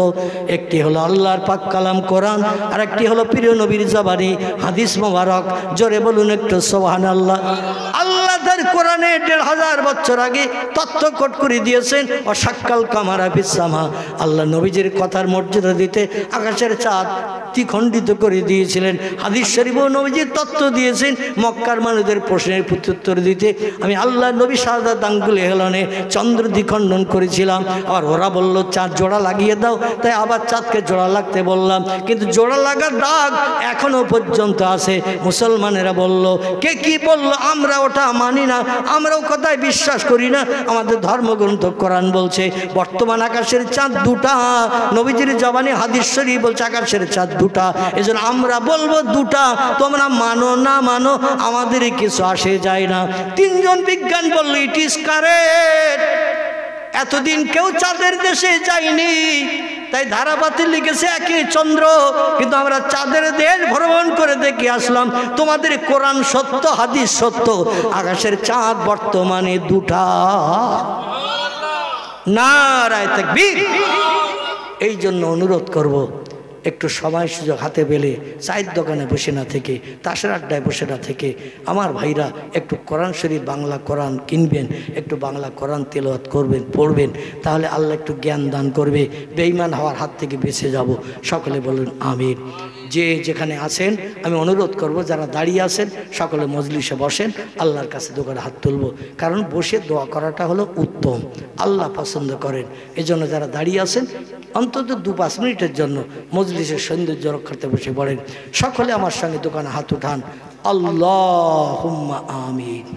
একটি হলো আল্লাহর পাক কালাম কোরআন, আর একটি হলো প্রিয় নবীর জবানি হাদিস মোবারক। জোরে বলুন একটু সুবহানাল্লাহ। আল্লাহ তার কোরআনে 1500 বছর আগে তথ্য কোট করে দিয়েছেন, অসাক্কাল কামারা ফিসামা। আল্লাহ নবীজির কথার মর্যাদা দিতে আকাশের চাঁদ দ্বিখণ্ডিত করে দিয়েছিলেন। হাদিস শরীফেও নবীজির তথ্য দিয়েছেন। মক্কার মানুষদের প্রশ্নের প্রত্যুত্তর দিতে আমি আল্লাহ নবী শাহাদাত আঙ্গুলে হেলনে চন্দ্র দ্বিখণ্ডন করেছিলাম। আবার ওরা বলল চাঁদ জোড়া লাগিয়ে দাও, তাই আবার চাঁদকে জোড়া লাগতে বললাম, কিন্তু জোড়া লাগার দাগ এখনো পর্যন্ত আছে। মুসলমানেরা বলল, কে কি বলল আমরা ওটা মানি না, আমরাও কথায় বিশ্বাস করি না, আমাদের ধর্মগ্রন্থ কোরআন বলছে বর্তমান আকাশের চাঁদ 2টা, নবীজির জবানি হাদিস শরীফ বলছে আকাশের চাঁদ 2টা, এজন্য আমরা বলবো 2টা, তোমরা মানো না মানো আমাদের কিছু আসে যায় না। 3 জন বিজ্ঞান বলল ইট ইজ কারেক্ট, এতদিন কেউ চাঁদের দেশে যায়নি, তাই ধারাবাতি লিখেছে একই চন্দ্র, কিন্তু আমরা চাঁদের দেশ ভ্রমণ করে দেখে আসলাম, তোমাদের কোরআন সত্য হাদিস সত্য, আকাশের চাঁদ বর্তমানে 2টা। নারায়ে তাকবীর। এই জন্য অনুরোধ করব, একটু সময় সুযোগ হাতে পেলে চায়ের দোকানে বসে না থেকে, তাসের আড্ডায় বসে না থেকে আমার ভাইরা একটু কোরআন শরীফ বাংলা কোরআন কিনবেন, একটু বাংলা কোরআন তেলাওয়াত করবেন, পড়বেন, তাহলে আল্লাহ একটু জ্ঞান দান করবে, বেঈমান হওয়ার হাত থেকে বেঁচে যাব। সকলে বলুন আমিন। যে যেখানে আছেন আমি অনুরোধ করব, যারা দাঁড়িয়ে আছেন সকলে মজলিসে বসেন, আল্লাহর কাছে দোকানে হাত তুলব, কারণ বসে দোয়া করাটা হলো উত্তম, আল্লাহ পছন্দ করেন। এজন্য যারা দাঁড়িয়ে আছেন অন্তত 2-5 মিনিটের জন্য মজলিসের সৌন্দর্য রক্ষার্থে বসে পড়েন। সকলে আমার সঙ্গে দোকানে হাত উঠান, আল্লাহুম্মা আমিন।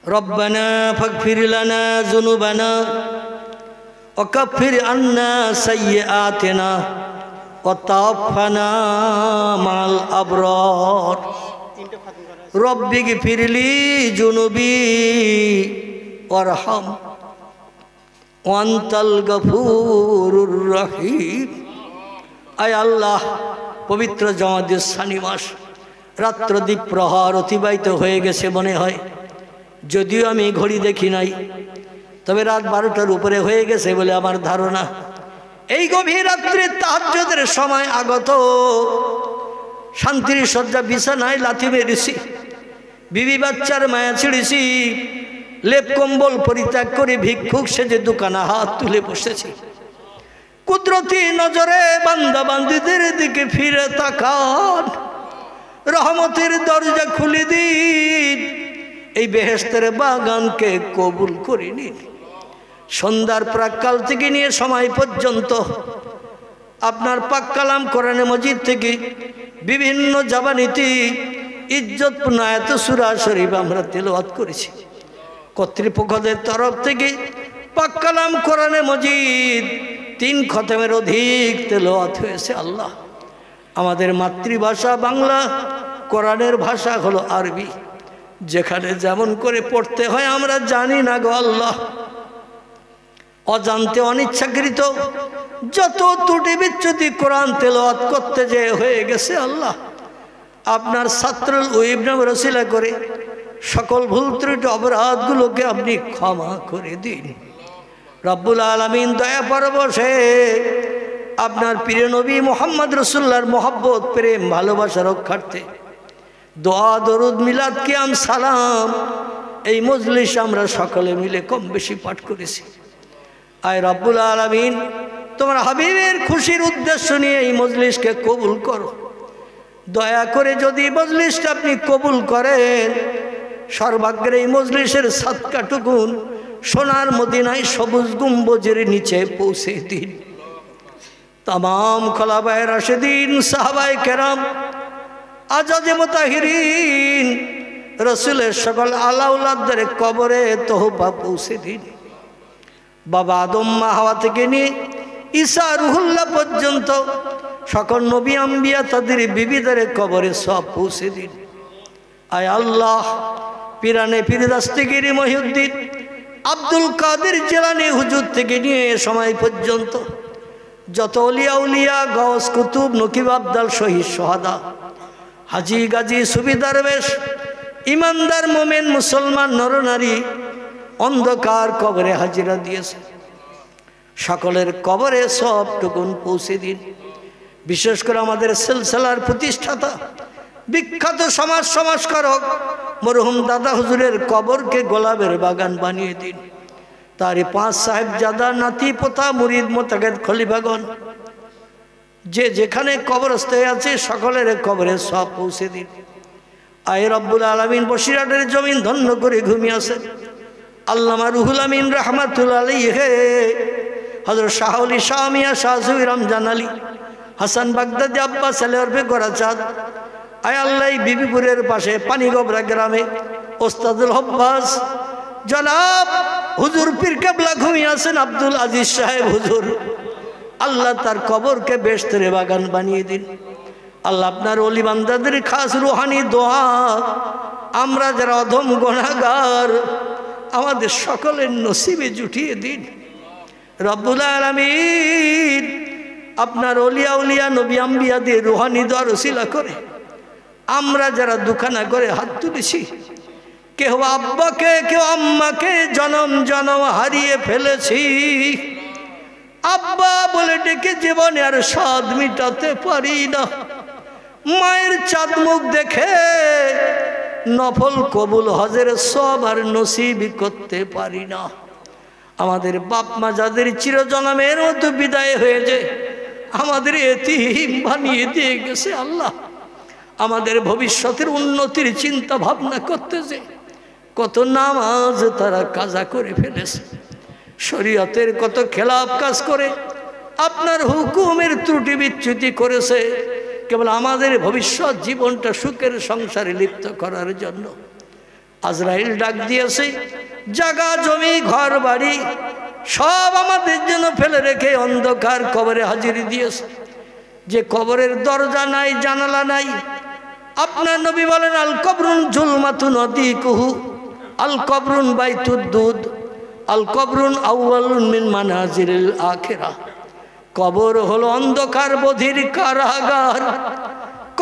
রব্বানা ফাগফির লানা যুনুবানা ওয়া কাফির আন্না সাইয়্যাতিনা ওয়া তাওফানা মাল আবরার। রব্বিগফিরলি যুনুবি ওয়ারহাম ওয়ান্তাল গফুরুর রহিম। আয় আল্লাহ, পবিত্র জমাদিস সানি মাস, রাত্র দ্বীপ্রহর অতিবাহিত হয়ে গেছে মনে হয়, যদিও আমি ঘড়ি দেখি নাই, তবে রাত 12টার উপরে হয়ে গেছে বলে আমার ধারণা। এই গভীর রাত্রে তাহাজ্জুদের সময় আগত, শান্তির শয্যা বিছানায় লাথি মেরেছি, বিবি বাচ্চার মায়া ছিঁড়েছি, লেপ কম্বল পরিত্যাগ করে ভিক্ষুক সেজে দোকানে হাত তুলে বসেছি। কুদরতি নজরে বান্দা বান্দীদের দিকে ফিরে তাকান, রহমতের দরজা খুলে দিন, এই বেহেশতের বাগানকে কবুল করে নিন। সন্ধ্যার প্রাক্কাল থেকে নিয়ে সময় পর্যন্ত আপনার পাক কালাম কোরআনে মজিদ থেকে বিভিন্ন জবানিতে ইজ্জতপূর্ণ আয়াত সূরা শরীফ আমরা তেলাওয়াত করেছি। কর্তৃপক্ষদের তরফ থেকে পাক কালাম কোরআনে মজিদ 3 খতমের অধিক তেলাওয়াত হয়েছে। আল্লাহ, আমাদের মাতৃভাষা বাংলা, কোরআনের ভাষা হলো আরবি, যেখানে যেমন করে পড়তে হয় আমরা জানি না গো আল্লাহ। অজান্তে অনিচ্ছাকৃত যত ত্রুটি বিচ্যুতি কোরআন তেলাওয়াত করতে যে হয়ে গেছে, আল্লাহ আপনার ছাত্রুল ইবনে রসিলা করে সকল ভুল ত্রুটি অপরাধগুলোকে আপনি ক্ষমা করে দিন। রব্বুল আলামিন দয়া পরবশে আপনার প্রিয় নবী মুহাম্মদ রাসূলুল্লাহর মহব্বত, প্রেম, ভালোবাসা রক্ষার্থে দোয়া, দরুদ, মিলাদ, কিয়াম, সালাম এই মজলিস আমরা সকলে মিলে কম বেশি পাঠ করেছি। আয় রব্বুল আলামিন, তোমার হাবিবের খুশির উদ্দেশ্য নিয়ে এই মজলিসকে কবুল করো। দয়া করে যদি মজলিসটা আপনি কবুল করেন, সর্বাগ্রে এই মজলিসের সাদকাটুকুন সোনার মদিনায় সবুজ গম্বুজের নিচে পৌঁছে দিন। তামাম খোলাফায়ে রাশিদিন, সাহাবায়ে কেরাম, আজাজে মুতাহিরিন, রসুলের সকল আলাউলাদের কবরে তহফা পৌঁছে দিন। বাবা আদম মা হাওয়া থেকে নিয়ে ঈসা রুহুল্লাহ পর্যন্ত সকল নবী আম্বিয়া তাদের বিবিদের কবরে সব পৌঁছে দিন। আয় আল্লাহ, পিরানে পীর দস্তগীর মহিউদ্দিন আব্দুল কাদের জিলানী হুজুর থেকে নিয়ে এ সময় পর্যন্ত যত অলিয়া উলিয়া গাউস কুতুব নকিব আবদাল শহীদ সোহাদা হাজি গাজী সুফি দরবেশ ইমানদার মোমেন মুসলমান নরনারী অন্ধকার কবরে হাজিরা দিয়েছে, সকলের কবরে সব টুকুন পৌঁছে দিন। বিশেষ করে আমাদের সিলসিলার প্রতিষ্ঠাতা বিখ্যাত সমাজ সংস্কারক মরহুম দাদা হুজুরের কবরকে গোলাপের বাগান বানিয়ে দিন। তারই 5 সাহেবজাদা নাতি পোতা মুরিদ মোতাকেদ খলিফাগণ যে যেখানে কবরস্থ আছে সকলের কবরে সব পৌঁছে দিন। আয় রব্বুল আলামিন বসিরহাটের জমিন ধন্য করে ঘুমিয়ে আছেন আল্লামা রুহুল আমিন রাহমাতুল্লাহ আলাইহি, হযরত শাহ আলী শাহ মিয়া শাহ সুফি রমজান আলী হাসান বাগদাদি আব্বাস আলী ওরফে গোরাচাঁদ। আয় আল্লাহ, বিবিপুরের পাশে পানিগবরা গ্রামে ওস্তাদুল হব্বাস জনাব হুজুর পীর কেবলা ঘুমিয়ে আছেন আব্দুল আজিজ সাহেব হুজুর, আল্লাহ তার কবরকে বেহেশতের বাগান বানিয়ে দিন। আল্লাহ আপনার ওলি বান্দাদের খাস রুহানি দোয়া আমরা যারা অধম গুনাহগার আমাদের সকলের নসিবে জুটিয়ে দিন। রব্বুল আলামিন আপনার ওলিয়া উলিয়া নবী আম্বিয়াদের রুহানি দোয়ার ওসিলা করে আমরা যারা দুখানা করে হাত তুলেছি, কেউ আব্বাকে কেউ আম্মাকে জনম জনম হারিয়ে ফেলেছি, আব্বা বলে ডেকে জীবনে আর স্বাদ মিটাতে পারি না, মায়ের চাঁদ মুখ দেখে নফল কবুল হজের সব আর নসিব করতে পারি না। আমাদের বাপ মা যাদের চিরজনমের মতো বিদায় হয়েছে আমাদের এতিম বানিয়ে দিয়ে গেছে, আল্লাহ আমাদের ভবিষ্যতের উন্নতির চিন্তা ভাবনা করতেছে, কত নামাজ তারা কাজা করে ফেলেছে, শরীয়তের কত খেলাফ কাজ করে আপনার হুকুমের ত্রুটি বিচ্যুতি করেছে, কেবল আমাদের ভবিষ্যৎ জীবনটা সুখের সংসারে লিপ্ত করার জন্য। আজরাইল ডাক দিয়েছে, জায়গা জমি ঘর বাড়ি সব আমাদের জন্য ফেলে রেখে অন্ধকার কবরে হাজিরি দিয়েছে। যে কবরের দরজা নাই জানালা নাই, আপনার নবী বলেন আল কবরুন জুলমাতুন আদিকুহু আল কবরুন বাইতুদ্দুদ আল কবরুন আউয়ালুন মিন মানাজিরিল আখিরাহ। কবর হলো অন্ধকার বধির কারাগার,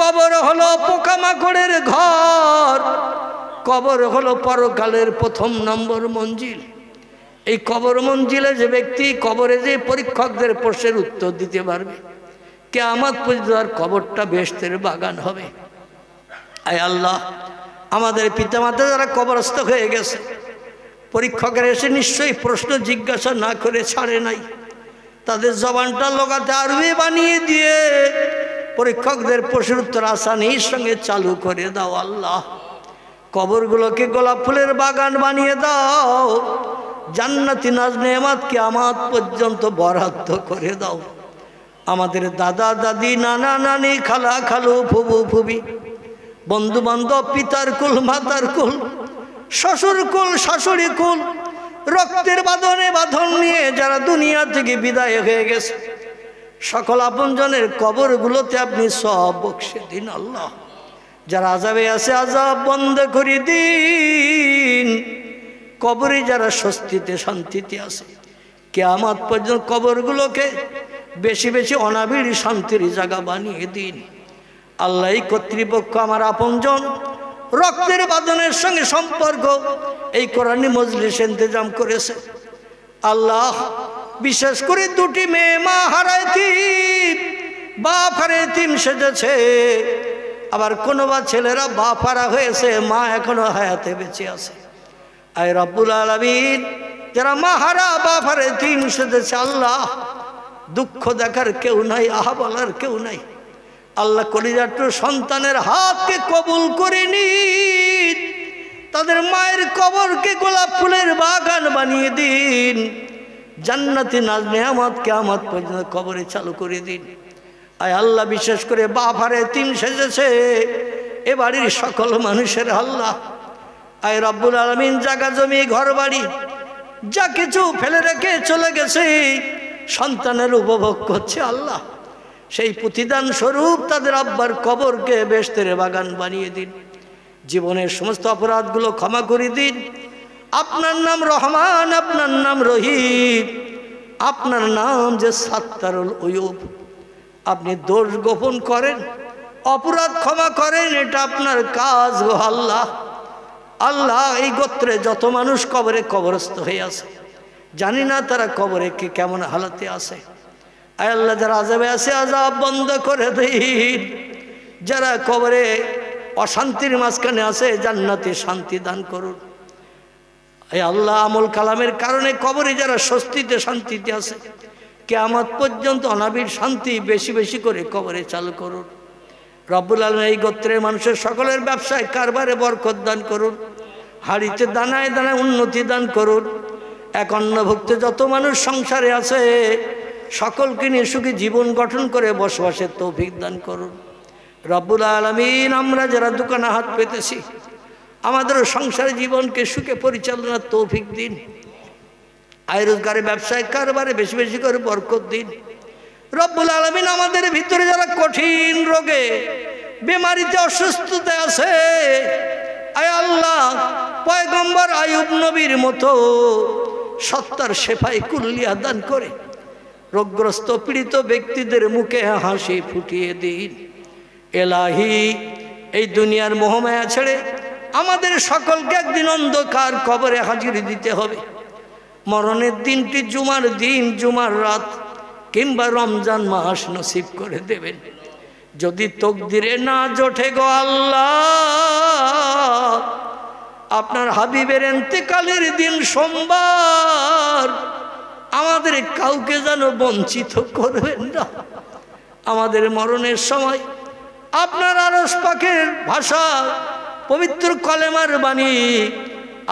কবর হলো পোকামাকড়ের ঘর, কবর হলো পরকালের 1 নম্বর মঞ্জিল। এই কবর মঞ্জিলে যে ব্যক্তি কবরে যে পরীক্ষকদের প্রশ্নের উত্তর দিতে পারবে কিয়ামত পর্যন্ত আর কবরটা বেহেশতের বাগান হবে। আয় আল্লাহ, আমাদের পিতামাতা যারা কবরস্থ হয়ে গেছে পরীক্ষকের এসে নিশ্চয়ই প্রশ্ন জিজ্ঞাসা না করে ছাড়ে নাই, তাদের জবানটা লোকাতে আরবি বানিয়ে দিয়ে পরীক্ষকদের প্রশ্নের উত্তর আসানির সঙ্গে চালু করে দাও। আল্লাহ, কবরগুলোকে গোলাপ ফুলের বাগান বানিয়ে দাও, জান্নাতি নাজ নেয়ামত কিয়ামত পর্যন্ত বরাদ্দ করে দাও। আমাদের দাদা দাদি নানা নানি খালা খালু ফুবু ফুবি বন্ধু বান্ধব পিতার কুল মাতার কুল শ্বশুর কুল শাশুড়ি কুল রক্তের বাঁধনে বাঁধন নিয়ে যারা দুনিয়া থেকে বিদায় হয়ে গেছে সকল আপনজনের কবরগুলোতে আপনি সব বকশে দিন। আল্লাহ, যারা আযাবে আছে আযাব বন্ধ করে দিন, কবরে যারা স্বস্তিতে শান্তিতে আছে কিয়ামত পর্যন্ত কবরগুলোকে বেশি বেশি অনাবিল শান্তির জায়গা বানিয়ে দিন। আল্লাহ, এই কর্তৃপক্ষ আমার আপনজন রক্তের বাঁধনের সঙ্গে সম্পর্ক এই কোরআনি মজলিস ইন্তজাম করেছে। আল্লাহ, বিশেষ করে 2টি মেয়ে মা হারাইতিম বাপ হারাইতিম সেজেছে, আবার কোনো বা ছেলেরা বাপ হারা হয়েছে মা এখনো হায়াতে বেঁচে আছে। আয় রব্বুল আলামিন, যারা মা হারা বাপ হারাইতিম সেজেছে আল্লাহ, দুঃখ দেখার কেউ নাই, আহা বলার কেউ নাই। আল্লাহ, কলিজাটু সন্তানের হাতকে কবুল করে নিন, তাদের মায়ের কবরকে গোলাপ ফুলের বাগান বানিয়ে দিন, জান্নাতি নাজ নেয়ামত কিয়ামত পর্যন্ত কবরে চালু করে দিন। আয় আল্লাহ, বিশেষ করে বাপ হারে তিন সেজেছে এ বাড়ির সকল মানুষের আল্লাহ আয় রব্বুল আলামিন জায়গা জমি ঘর বাড়ি যা কিছু ফেলে রেখে চলে গেছে সন্তানের উপভোগ করছে আল্লাহ, সেই প্রতিদান স্বরূপ তাদের আব্বার কবরকে বেহেশতের বাগান বানিয়ে দিন। জীবনের সমস্ত অপরাধগুলো ক্ষমা করে দিন। আপনার নাম রহমান, আপনার নাম রহিম, আপনার নাম যে সাত্তারুল উয়ুব। আপনি দোষ গোপন করেন, অপরাধ ক্ষমা করেন, এটা আপনার কাজ গো আল্লাহ। আল্লাহ, এই গোত্রে যত মানুষ কবরে কবরস্থ হয়ে আছে, জানি না তারা কবরে কে কেমন হালাতে আছে। আয় আল্লাহ, যারা আযাবে আছে আযাব বন্ধ করে দিন, যারা কবরে অশান্তির মাঝখানে আছে জান্নাতে শান্তি দান করুন। আয় আল্লাহ, আমল কালামের কারণে কবরে যারা স্বস্তিতে শান্তিতে আছে, কিয়ামত পর্যন্ত অনাবিল শান্তি বেশি বেশি করে কবরে চালু করুন। রব্বুল আলামিন এই গোত্রের মানুষের সকলের ব্যবসায় কারবারে বরকত দান করুন, হাড়িতে দানায় দানায় উন্নতি দান করুন। এক অন্নভুক্ত যত মানুষ সংসারে আছে সকলকে নিয়ে সুখী জীবন গঠন করে বসবাসের তৌফিক দান করুন। রব্বুল আলামিন, আমরা যারা দোকানে হাত পেতেছি আমাদের সংসার জীবনকে সুখে পরিচালনার তৌফিক দিন। আয় রোজগারে ব্যবসায় কারবারে বেশি বেশি করে বরকত দিন। রব্বুল আলামিন, আমাদের ভিতরে যারা কঠিন রোগে বেমারিতে অসুস্থতায় আছে, আয় আল্লাহ, পয়গম্বর আইয়ুব নবীর মতো সত্তার শেফাই কুল্লিয়া দান করে রোগগ্রস্ত পীড়িত ব্যক্তিদের মুখে হাসি ফুটিয়ে দিন। এলাহি, এই দুনিয়ার মোহমায়া ছেড়ে আমাদের সকলকে একদিন অন্ধকার কবরে হাজির দিতে হবে। মরণের দিনটি জুমার দিন, জুমার রাত কিংবা রমজান মাস নসিব করে দেবেন। যদি তকদিরে না জোটে গো আল্লাহ, আপনার হাবিবের ইন্তেকালের দিন সোমবার আমাদের কাউকে যেন বঞ্চিত করবেন না। আমাদের মরণের সময় আপনার আরশ পাকের ভাষা পবিত্র কলেমার বাণী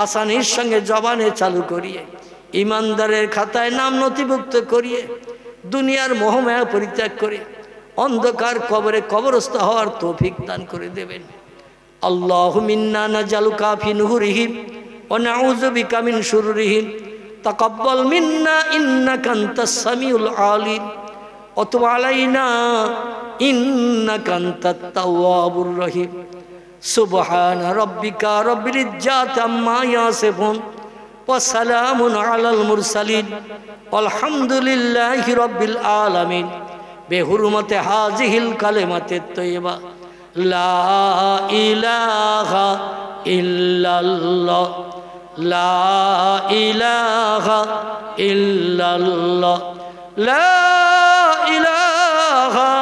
আসানির সঙ্গে জবানে চালু করিয়ে ইমানদারের খাতায় নাম নথিভুক্ত করিয়ে দুনিয়ার মোহমায়া পরিত্যাগ করে অন্ধকার কবরে কবরস্থ হওয়ার তৌফিক দান করে দেবেন। আল্লাহুম্মা ইন্না নাজালুকা ফি নুহুরিহিম ওয়া নাউযু বিকা মিন শুরুরিহিম তাকাব্বাল মিন্না ইন্নাকা আনতাস সামিউল আলিম ওয়া তুব আলাইনা ইন্নাকা আনতাত তাওয়াবুর রহিম। সুবহানা রাব্বিকা রাব্বিল ইজ্জাতি আম্মা ইয়াসিফুন ওয়া সালামুন আলাল মুরসালিন আলহামদুলিল্লাহি রাব্বিল আলামিন। বেহুরমতে হাযিহিল কালিমাতে তাইয়্যিবা লা ইলাহা ইল্লাল্লাহ, লা ইলাহা ইল্লাল্লাহ, লা ইলাহা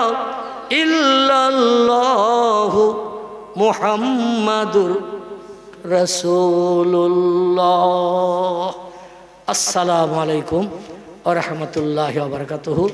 ইল্লাল্লাহ মুহাম্মাদুর রাসূলুল্লাহ। আসসালামু আলাইকুম ওয়া রাহমাতুল্লাহি ওয়া বারাকাতুহু।